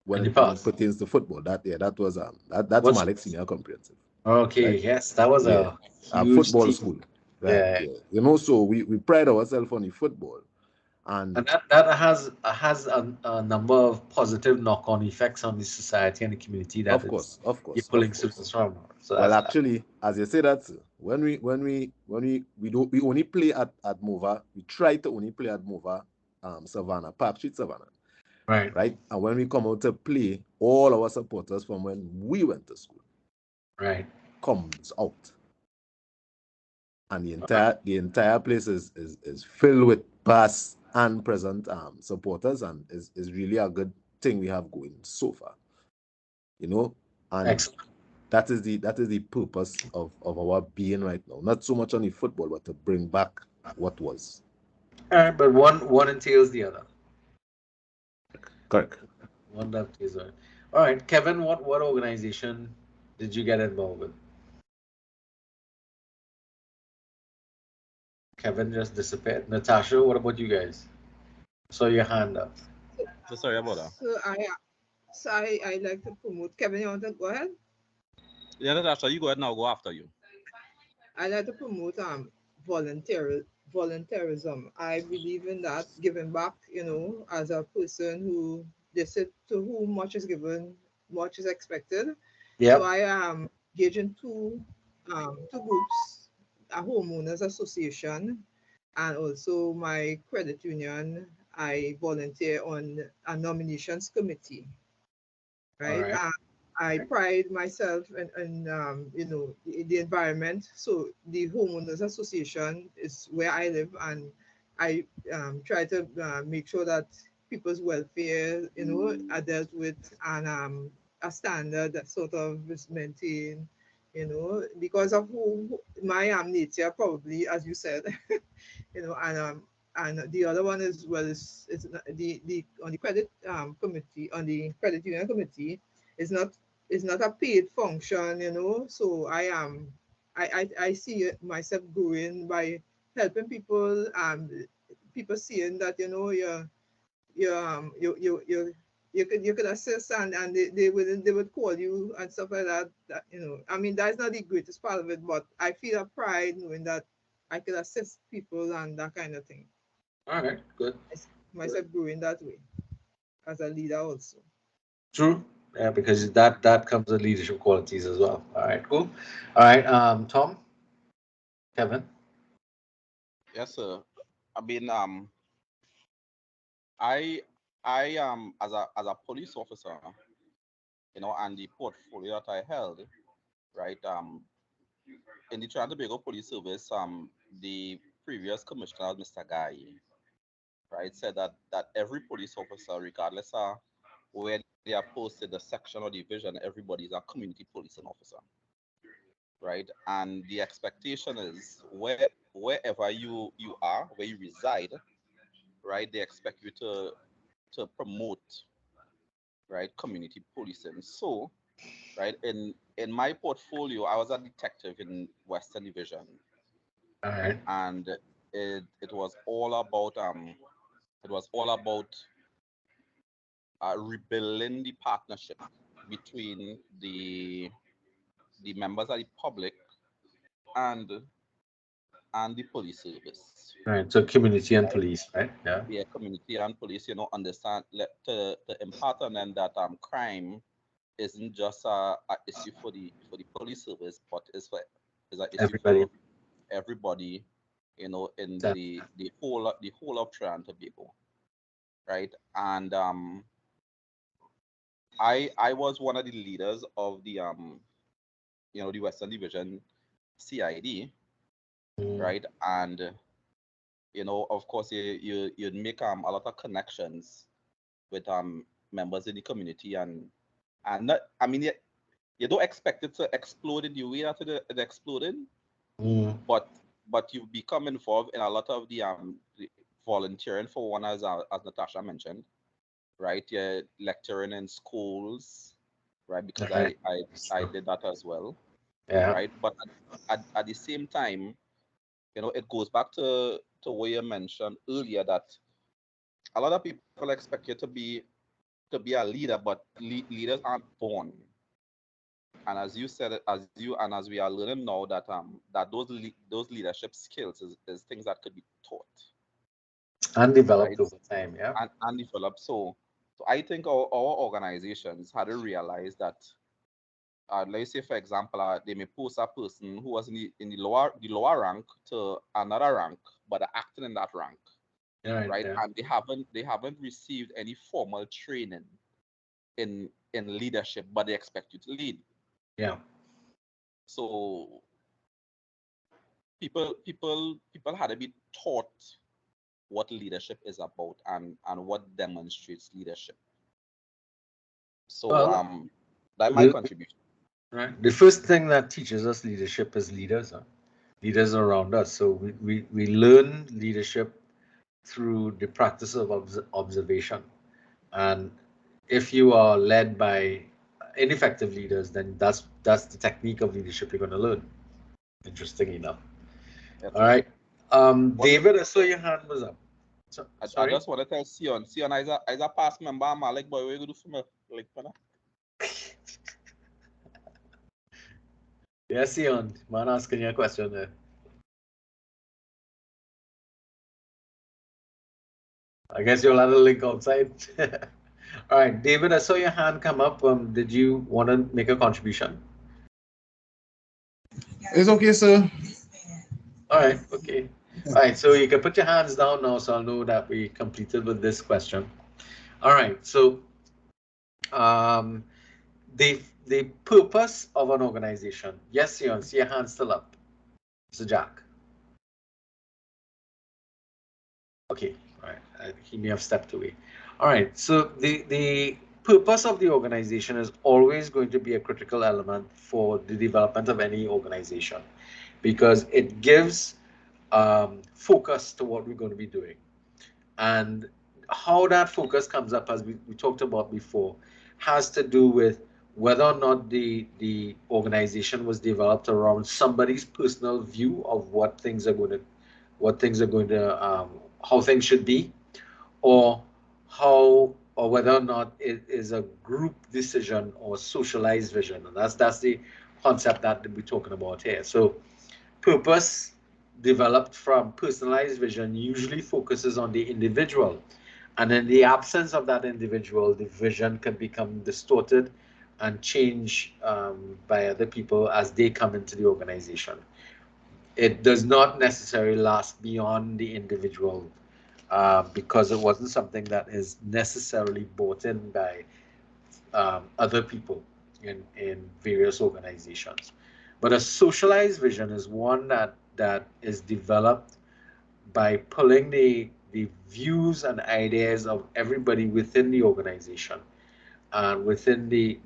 when it pertains to football. That was that's Malik Senior Comprehensive. Okay, right? Yes, that was a huge football team. school. Right. Yeah. You know, so we pride ourselves on the football. And that has a number of positive knock-on effects on the society and the community. That of course, you're pulling students from. So well, actually, as you say that, when we only play at Mova, we try to only play at Mova, Savannah, Park Street, Savannah. Right. right? And when we come out to play, all our supporters from when we went to school Right. comes out. And the entire place is filled with past and present supporters, and is really a good thing we have going so far. You know, and Excellent. that is the purpose of our being right now. Not so much on the football, but to bring back what was. All right, but one entails the other. Correct. One dovetails the other. All right, Kevin, what organization did you get involved with? Kevin just disappeared. Natasha, what about you guys? Saw your hand up. So sorry about that. So I like to promote. Kevin, you want to go ahead? Yeah, Natasha, you go ahead now. Go after you. I like to promote volunteerism. I believe in that, giving back, as a person who they said to whom much is given, much is expected. So Yep. I am engaged in two groups, a homeowners association and also my credit union. I volunteer on a nominations committee, All right? right. I pride myself in the environment. So the homeowners association is where I live, and I try to make sure that people's welfare, are dealt with, and a standard that sort of is maintained. Because of who my nature, probably as you said, and the other one is, well, is the on the credit committee, on the credit union committee, is not a paid function, so I see myself growing by helping people, people seeing that, you you could assist, and they would call you and stuff like that, I mean, that's not the greatest part of it, but I feel a pride knowing that I could assist people and that kind of thing. All right. Good. I see myself growing that way as a leader also. True. Yeah, because that comes with leadership qualities as well. All right. Cool. All right. Tom, Kevin. Yes, sir. I mean, I as a police officer, and the portfolio that I held, right, in the Trinidad and Tobago Police Service, the previous commissioner, Mr. Guy, right, said that every police officer, regardless of where they are posted, the section or division, everybody is a community policing officer, right? And the expectation is wherever you are, where you reside, right, they expect you to promote, right, community policing. So, right, in my portfolio, I was a detective in Western Division, All right. and it was all about rebuilding the partnership between the members of the public and the police service. All right. So community and police, right? Yeah. Yeah, community and police, understand to impart on them that crime isn't just a issue for the police service, but is an issue Everybody. for everybody, in That- the whole of Trinidad and Tobago, right? And I was one of the leaders of the Western Division CID, Mm, right? And of course, you'd make a lot of connections with members in the community, and not, I mean, you don't expect it to explode in the way that it exploded, mm, but you become involved in a lot of the volunteering, for one, as Natasha mentioned, right? You're lecturing in schools, right? all Because right. I did that as well, Yeah. right? But at the same time, it goes back to what you mentioned earlier, that a lot of people expect you to be a leader, but leaders aren't born. And as you said, as we are learning now, that those leadership skills is things that could be taught, And right? developed over time. Yeah. And developed. So I think our organizations had to realize that, let's say, for example, they may post a person who was in the lower rank to another rank, but are acting in that rank, right? Yeah. And they haven't received any formal training in leadership, but they expect you to lead. Yeah. So people had to be taught what leadership is about and what demonstrates leadership. So Well, that's my the, contribution. right. The first thing that teaches us leadership is leaders. Huh? Leaders around us. So we learn leadership through the practice of observation. And if you are led by ineffective leaders, then that's the technique of leadership you're going to learn. Interesting enough. That's All right. right. What David, I saw your hand was up. So, I sorry. just want to tell Sion as a past member, I'm like, boy, what you do for me? Like, Yes, Sion. Man asking you a question there. I guess you'll have a link outside. All right, David, I saw your hand come up. Did you want to make a contribution? It's okay, sir. All right, okay. All right, so you can put your hands down now, so I'll know that we completed with this question. All right, so um, the purpose of an organization. Yes, Sion, see your hand still up. So Jack. Okay, all right. He may have stepped away. All right, so the purpose of the organization is always going to be a critical element for the development of any organization because it gives focus to what we're going to be doing. And how that focus comes up, as we talked about before, has to do with whether or not the organization was developed around somebody's personal view of what things are going to how things should be, or or whether or not it is a group decision or socialized vision. And that's the concept that we're talking about here. So purpose developed from personalized vision usually focuses on the individual. And in the absence of that individual, the vision can become distorted and changed by other people as they come into the organization. It does not necessarily last beyond the individual because it wasn't something that is necessarily bought in by other people in various organizations. But a socialized vision is one that is developed by pulling the views and ideas of everybody within the organization and within the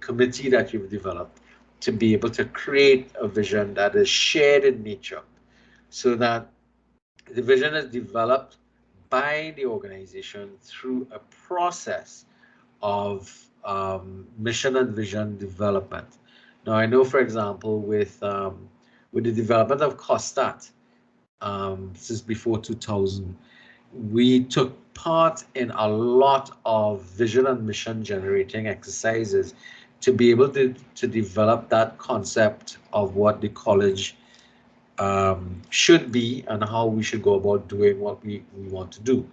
committee that you've developed to be able to create a vision that is shared in nature so that the vision is developed by the organization through a process of mission and vision development. Now, I know, for example, with the development of COSTAT since before 2000, we took part in a lot of vision and mission generating exercises to be able to develop that concept of what the college should be and how we should go about doing what we want to do.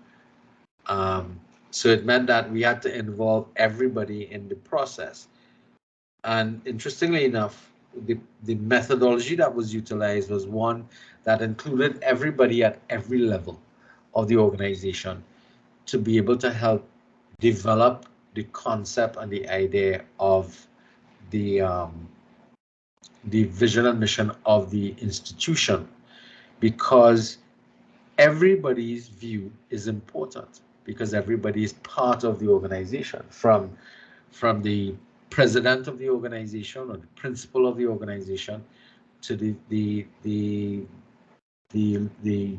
So it meant that we had to involve everybody in the process. And interestingly enough, the methodology that was utilized was one that included everybody at every level of the organization to be able to help develop the concept and the idea of the vision and mission of the institution, because everybody's view is important because everybody is part of the organization, from the president of the organization or the principal of the organization to the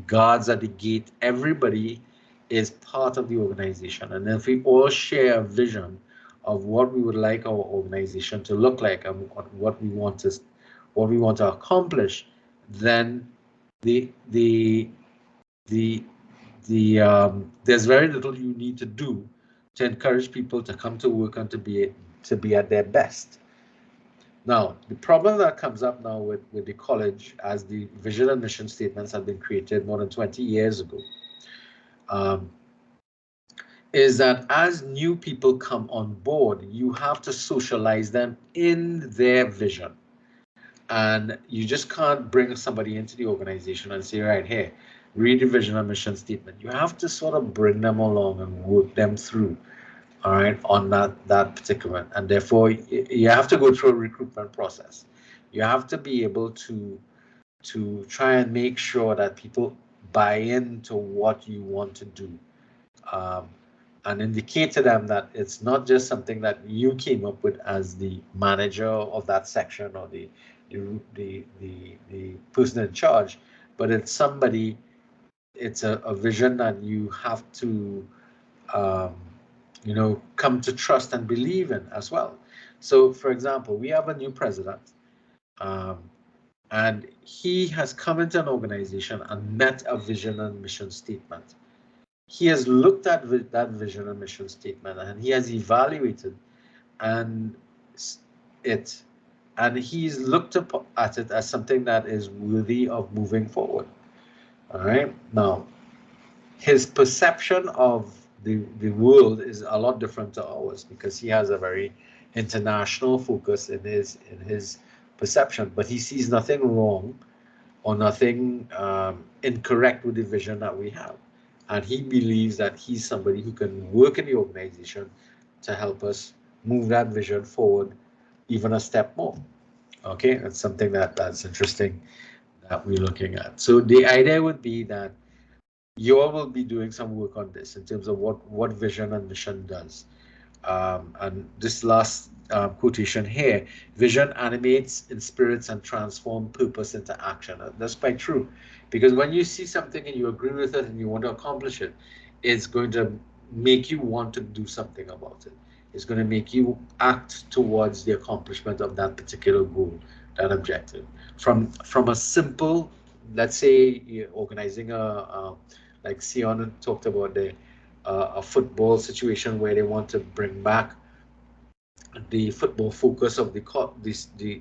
guards at the gate. Everybody is part of the organization, and if we all share a vision of what we would like our organization to look like and what we want to accomplish, then the the the there's very little you need to do to encourage people to come to work and to be at their best. Now, the problem that comes up now with the college, as the vision and mission statements have been created more than 20 years ago, um, is that as new people come on board, you have to socialize them in their vision. And you just can't bring somebody into the organization and say, right here, read the vision and mission statement. You have to sort of bring them along and work them through, all right, on that particular, and therefore you have to go through a recruitment process. You have to be able to try and make sure that people buy into what you want to do, um, and indicate to them that it's not just something that you came up with as the manager of that section or the person in charge, but it's somebody, it's a vision that you have to um, come to trust and believe in as well. So, for example, we have a new president, um, and he has come into an organization and met a vision and mission statement. He has looked at that vision and mission statement, and he has evaluated and it, and he's looked at it as something that is worthy of moving forward. All right. Now, his perception of the world is a lot different to ours because he has a very international focus in his perception, but he sees nothing wrong or nothing incorrect with the vision that we have. And he believes that he's somebody who can work in the organization to help us move that vision forward even a step more. Okay, that's something that's interesting that we're looking at. So the idea would be that you all will be doing some work on this in terms of what vision and mission does. And this last quotation here, vision animates, inspires, and transforms purpose into action. That's quite true, because when you see something and you agree with it and you want to accomplish it, it's going to make you want to do something about it. It's going to make you act towards the accomplishment of that particular goal, that objective. From a simple, let's say you're organizing like Sion talked about a football situation where they want to bring back the football focus of the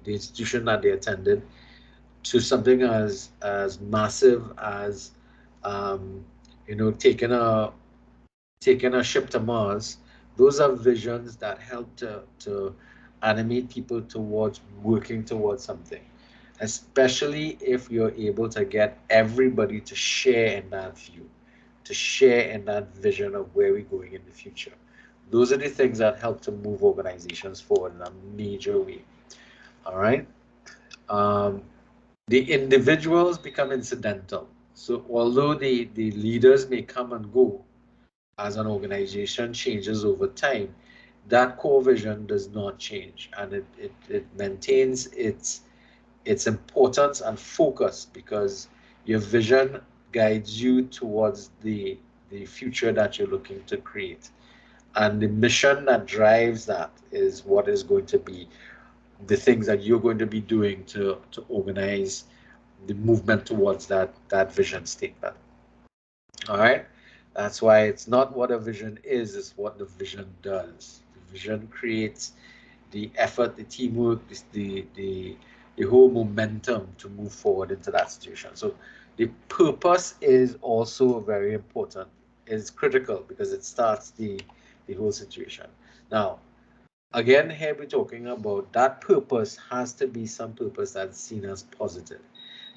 institution that they attended to something as massive as um, taking a ship to Mars. Those are visions that help to animate people towards working towards something, especially if you're able to get everybody to share in that view, to share in that vision of where we're going in the future. Those are the things that help to move organizations forward in a major way. All right. Um, the individuals become incidental. So although the leaders may come and go as an organization changes over time, that core vision does not change, and it maintains its importance and focus because your vision guides you towards the future that you're looking to create. And the mission that drives that is what is going to be the things that you're going to be doing to organize the movement towards that vision statement. All right. That's why it's not what a vision is, it's what the vision does. The vision creates the effort, the teamwork, the whole momentum to move forward into that situation. So the purpose is also very important. It's critical because it starts the whole situation. Now, again, here we're talking about that purpose has to be some purpose that's seen as positive.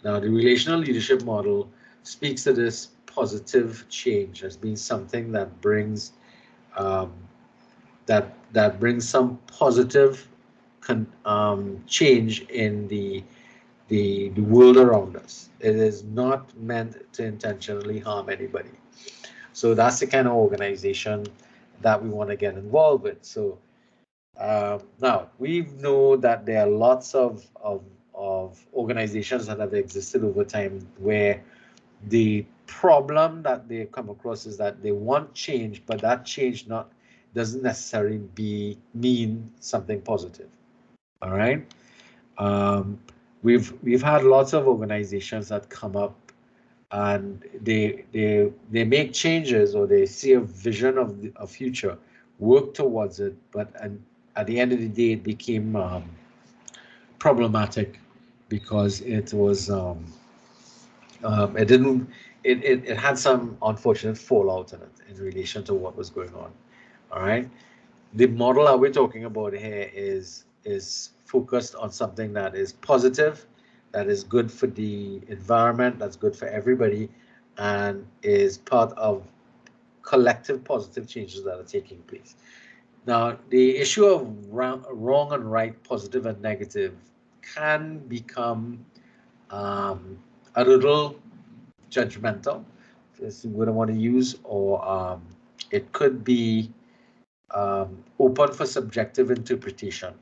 Now, the relational leadership model speaks to this positive change as being something that brings um, that brings some positive change in the world around us. It is not meant to intentionally harm anybody. So that's the kind of organization that we want to get involved with. So now we know that there are lots of organizations that have existed over time where the problem that they come across is that they want change, but that change not doesn't necessarily mean something positive. All right. Um, we've had lots of organizations that come up and they make changes or they see a vision of a future, work towards it, but and at the end of the day, it became problematic because it didn't it had some unfortunate fallout in it in relation to what was going on. All right. The model that we're talking about here is focused on something that is positive, that is good for the environment, that's good for everybody, and is part of collective positive changes that are taking place. Now, the issue of wrong and right, positive and negative, can become a little judgmental, is what I want to use, or it could be open for subjective interpretation,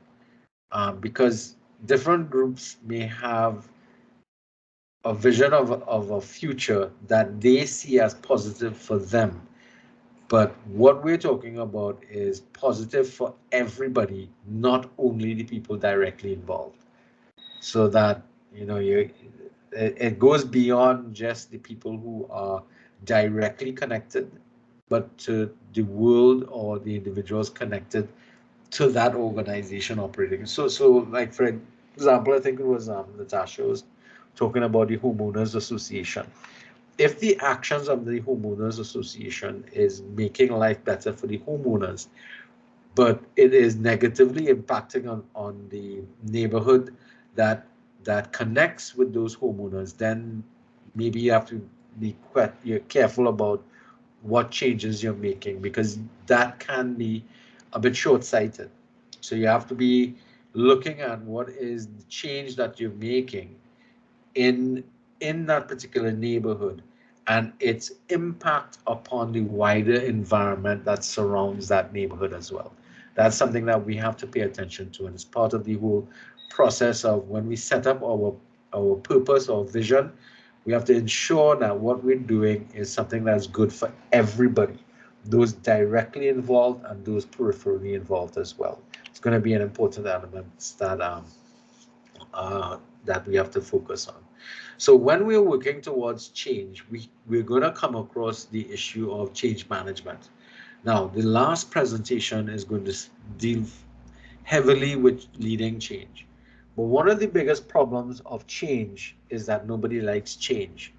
because different groups may have a vision of a future that they see as positive for them. But what we're talking about is positive for everybody, not only the people directly involved. So that, it goes beyond just the people who are directly connected, but to the world or the individuals connected to that organization operating. So like for example, I think it was Natasha was talking about the homeowners association. If the actions of the homeowners association is making life better for the homeowners, but it is negatively impacting on the neighborhood that connects with those homeowners, then maybe you have to be quite careful about what changes you're making, because that can be a bit short-sighted. So you have to be looking at what is the change that you're making in that particular neighborhood and its impact upon the wider environment that surrounds that neighborhood as well. That's something that we have to pay attention to, and it's part of the whole process of when we set up our purpose or vision. We have to ensure that what we're doing is something that's good for everybody, those directly involved and those peripherally involved as well. It's going to be an important element that we have to focus on. So when we're working towards change, we're going to come across the issue of change management. Now, the last presentation is going to deal heavily with leading change. But one of the biggest problems of change is that nobody likes change,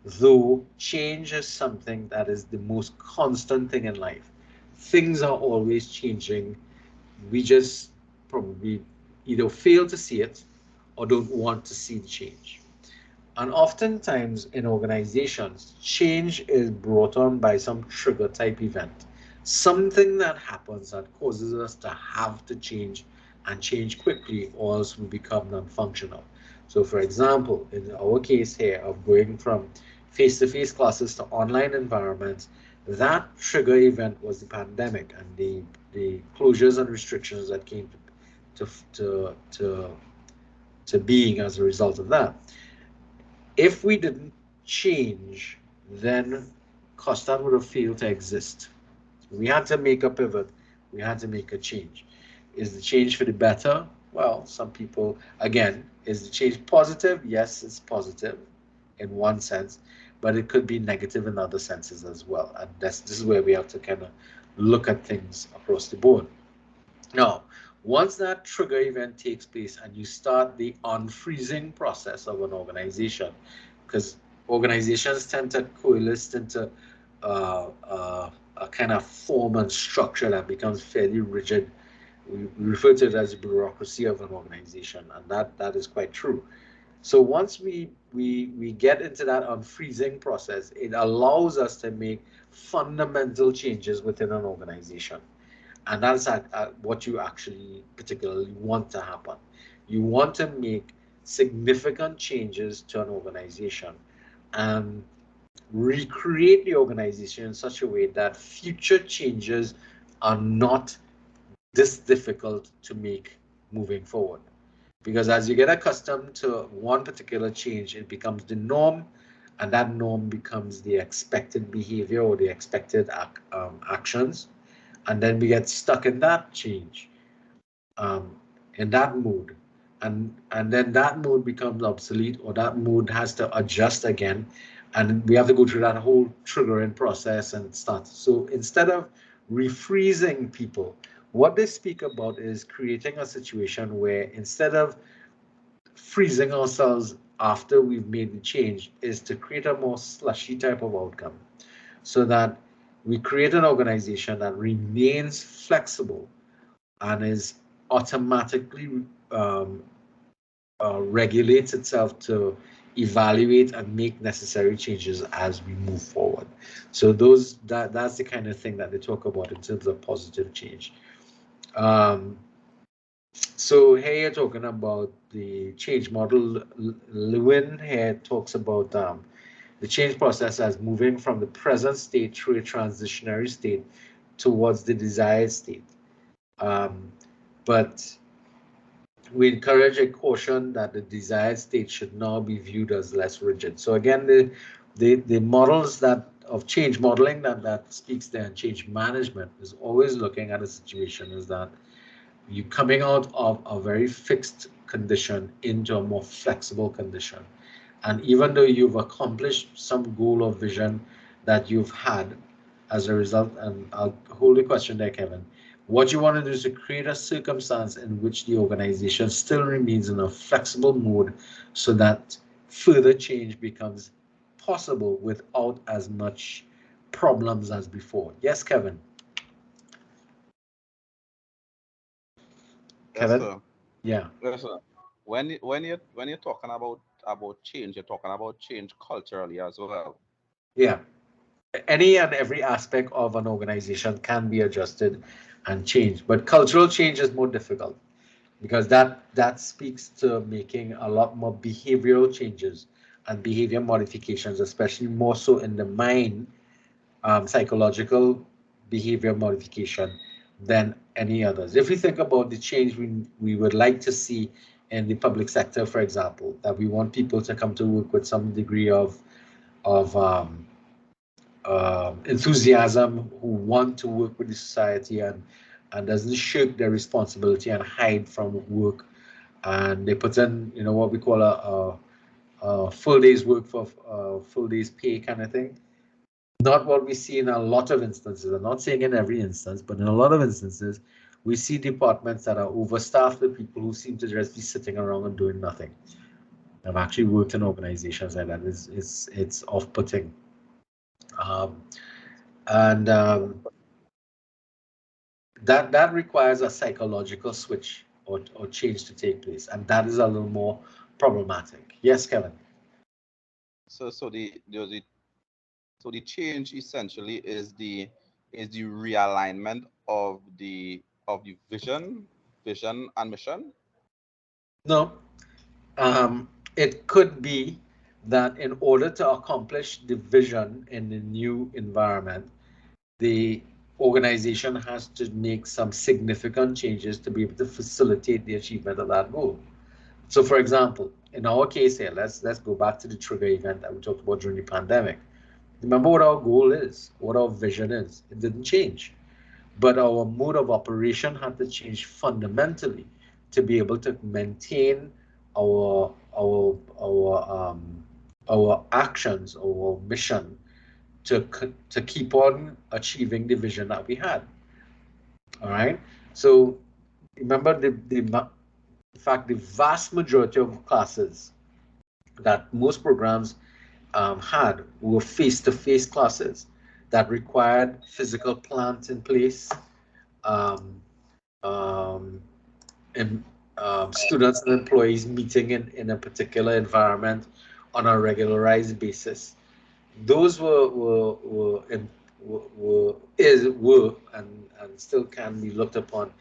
though change is something that is the most constant thing in life. Things are always changing. We just probably either fail to see it or don't want to see the change. And oftentimes in organizations, change is brought on by some trigger type event, something that happens that causes us to have to change and change quickly, or else we become non-functional. So for example, in our case here of going from face-to-face classes to online environments, that trigger event was the pandemic and the closures and restrictions that came to being as a result of that. If we didn't change, then Costa would have failed to exist. We had to make a pivot. We had to make a change. Is the change for the better? Well, some people, again, is the change positive? Yes, it's positive in one sense, but it could be negative in other senses as well. And this is where we have to kind of look at things across the board. Now, once that trigger event takes place and you start the unfreezing process of an organization, because organizations tend to coalesce into a kind of form and structure that becomes fairly rigid. We refer to it as the bureaucracy of an organization, and that is quite true. So once we get into that unfreezing process, it allows us to make fundamental changes within an organization. And that's what you actually particularly want to happen. You want to make significant changes to an organization and recreate the organization in such a way that future changes are not this difficult to make moving forward. Because as you get accustomed to one particular change, it becomes the norm, and that norm becomes the expected behavior or the expected actions. And then we get stuck in that change, in that mood, and then that mood becomes obsolete, or that mood has to adjust again, and we have to go through that whole triggering process and start. So instead of refreezing people, what they speak about is creating a situation where instead of freezing ourselves after we've made the change, is to create a more slushy type of outcome, so that we create an organization that remains flexible and is automatically regulates itself to evaluate and make necessary changes as we move forward. So that's the kind of thing that they talk about in terms of positive change. So here you're talking about the change model. Lewin here talks about the change process as moving from the present state through a transitionary state towards the desired state. But we encourage a caution that the desired state should now be viewed as less rigid. So again, the models that of change modeling that speaks there, and change management is always looking at a situation is that you coming out of a very fixed condition into a more flexible condition. And even though you've accomplished some goal or vision that you've had as a result, and I'll hold the question there, Kevin, what you want to do is to create a circumstance in which the organization still remains in a flexible mode so that further change becomes possible without as much problems as before. Yes, Kevin. Kevin? Yes, sir. Yeah. Yes, sir. When you're talking about change, you're talking about change culturally as well. Yeah. Any and every aspect of an organization can be adjusted and changed, but cultural change is more difficult because that speaks to making a lot more behavioral changes and behavior modifications, especially more so in the mind, psychological behavior modification than any others. If we think about the change we would like to see in the public sector, for example, that we want people to come to work with some degree of enthusiasm, who want to work with the society and doesn't shirk their responsibility and hide from work, and they put in what we call a full day's work for full day's pay kind of thing. Not what we see in a lot of instances. I'm not saying in every instance, but in a lot of instances, we see departments that are overstaffed with people who seem to just be sitting around and doing nothing. I've actually worked in organizations like that. It's off-putting. And that requires a psychological switch or change to take place, and that is a little more problematic. Yes, Kevin. So the change essentially is the realignment of the vision and mission. No, it could be that in order to accomplish the vision in the new environment, the organization has to make some significant changes to be able to facilitate the achievement of that goal. So, for example, in our case here, let's go back to the trigger event that we talked about during the pandemic. Remember what our goal is, what our vision is. It didn't change, but our mode of operation had to change fundamentally to be able to maintain our actions, our mission to keep on achieving the vision that we had. All right. So remember in fact, the vast majority of classes that most programs had were face-to-face classes that required physical plants in place, um, um, and students and employees meeting in a particular environment on a regularized basis. Those were and still can be looked upon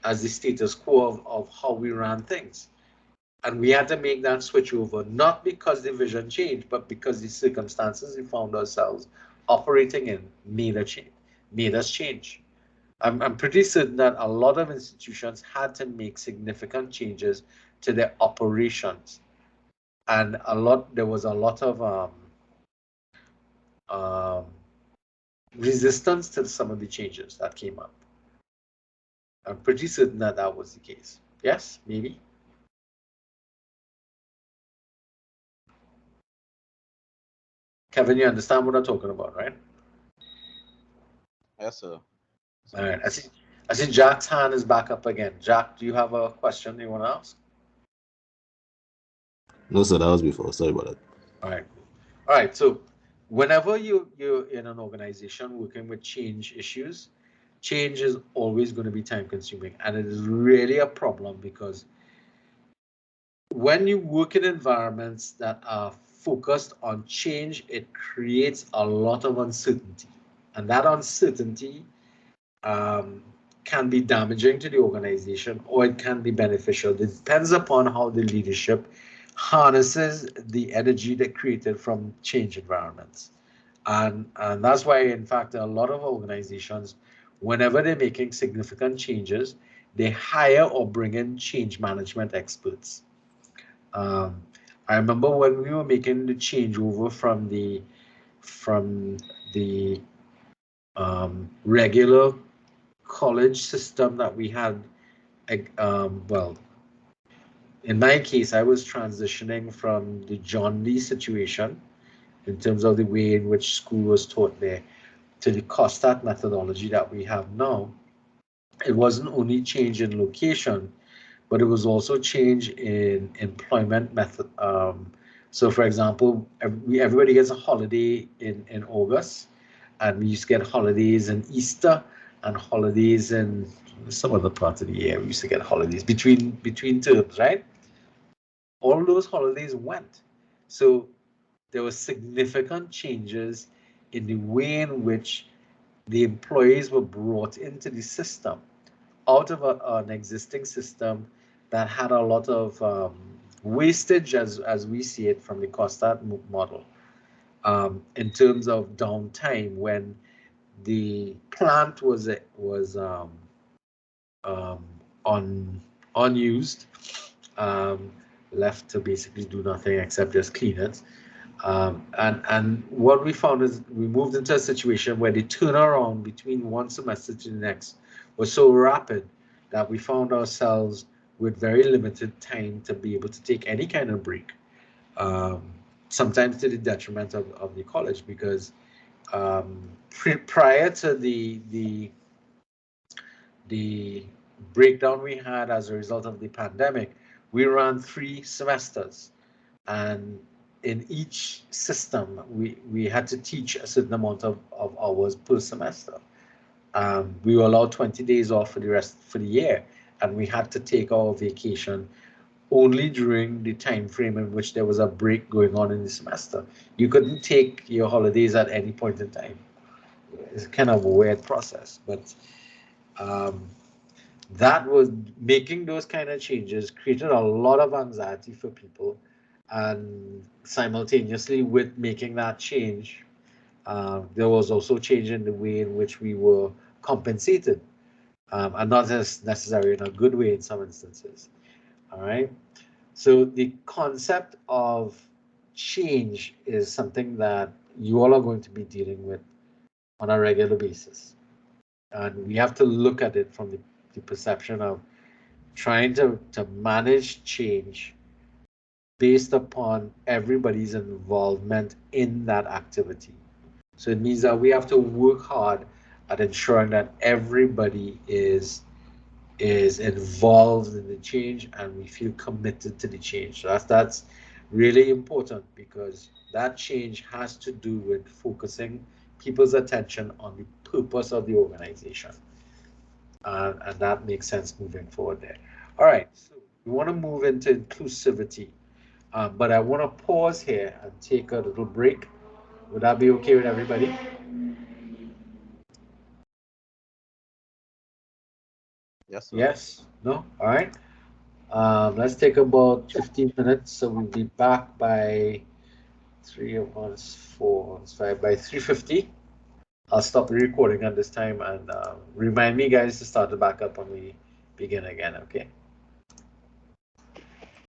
as the status quo of how we ran things. And we had to make that switch over, not because the vision changed, but because the circumstances we found ourselves operating in made us change. I'm pretty certain that a lot of institutions had to make significant changes to their operations, and there was a lot of um, resistance to some of the changes that came up. I'm pretty certain that that was the case. Yes, maybe. Kevin, you understand what I'm talking about, right? Yes, sir. All right. I see Jack's hand is back up again. Jack, do you have a question you want to ask? No, sir, that was before. Sorry about that. All right. All right. So whenever you're in an organization working with change issues, change is always going to be time consuming, and it is really a problem because when you work in environments that are focused on change, it creates a lot of uncertainty. And that uncertainty can be damaging to the organization, or it can be beneficial. It depends upon how the leadership harnesses the energy that created from change environments. And that's why, in fact, a lot of organizations, whenever they're making significant changes, they hire or bring in change management experts. I remember when we were making the changeover from the regular college system that we had. Well, in my case, I was transitioning from the John Lee situation in terms of the way in which school was taught there to the COSTAT methodology that we have now. It wasn't only change in location, but it was also change in employment method. So, for example, everybody gets a holiday in August, and we used to get holidays in Easter and holidays in some other part of the year. We used to get holidays between terms, right? All those holidays went. So there were significant changes in the way in which the employees were brought into the system out of an existing system that had a lot of wastage, as we see it from the COSTAT model, in terms of downtime when the plant was unused, left to basically do nothing except just clean it. And what we found is we moved into a situation where the turnaround between one semester to the next was so rapid that we found ourselves with very limited time to be able to take any kind of break, sometimes to the detriment of the college, because prior to the breakdown we had as a result of the pandemic, we ran 3 semesters, and in each system we had to teach a certain amount of hours per semester. We were allowed 20 days off for the year, and we had to take our vacation only during the time frame in which there was a break going on in the semester. You couldn't take your holidays at any point in time. It's kind of a weird process, but that was making those kind of changes created a lot of anxiety for people, and simultaneously with making that change, there was also change in the way in which we were compensated, and not as necessarily in a good way in some instances. All right. So the concept of change is something that you all are going to be dealing with on a regular basis. And we have to look at it from the perception of trying to manage change based upon everybody's involvement in that activity. So it means that we have to work hard at ensuring that everybody is involved in the change, and we feel committed to the change. So that's really important, because that change has to do with focusing people's attention on the purpose of the organization, and that makes sense moving forward there. All right, so we want to move into inclusivity, but I want to pause here and take a little break. Would that be okay with everybody? Yes, sir. Yes? No? All right. Let's take about 15 minutes. So we'll be back by 3 of 1 is 4 is 5 by 3:50. I'll stop the recording at this time, and remind me, guys, to start it back up when we begin again. Okay.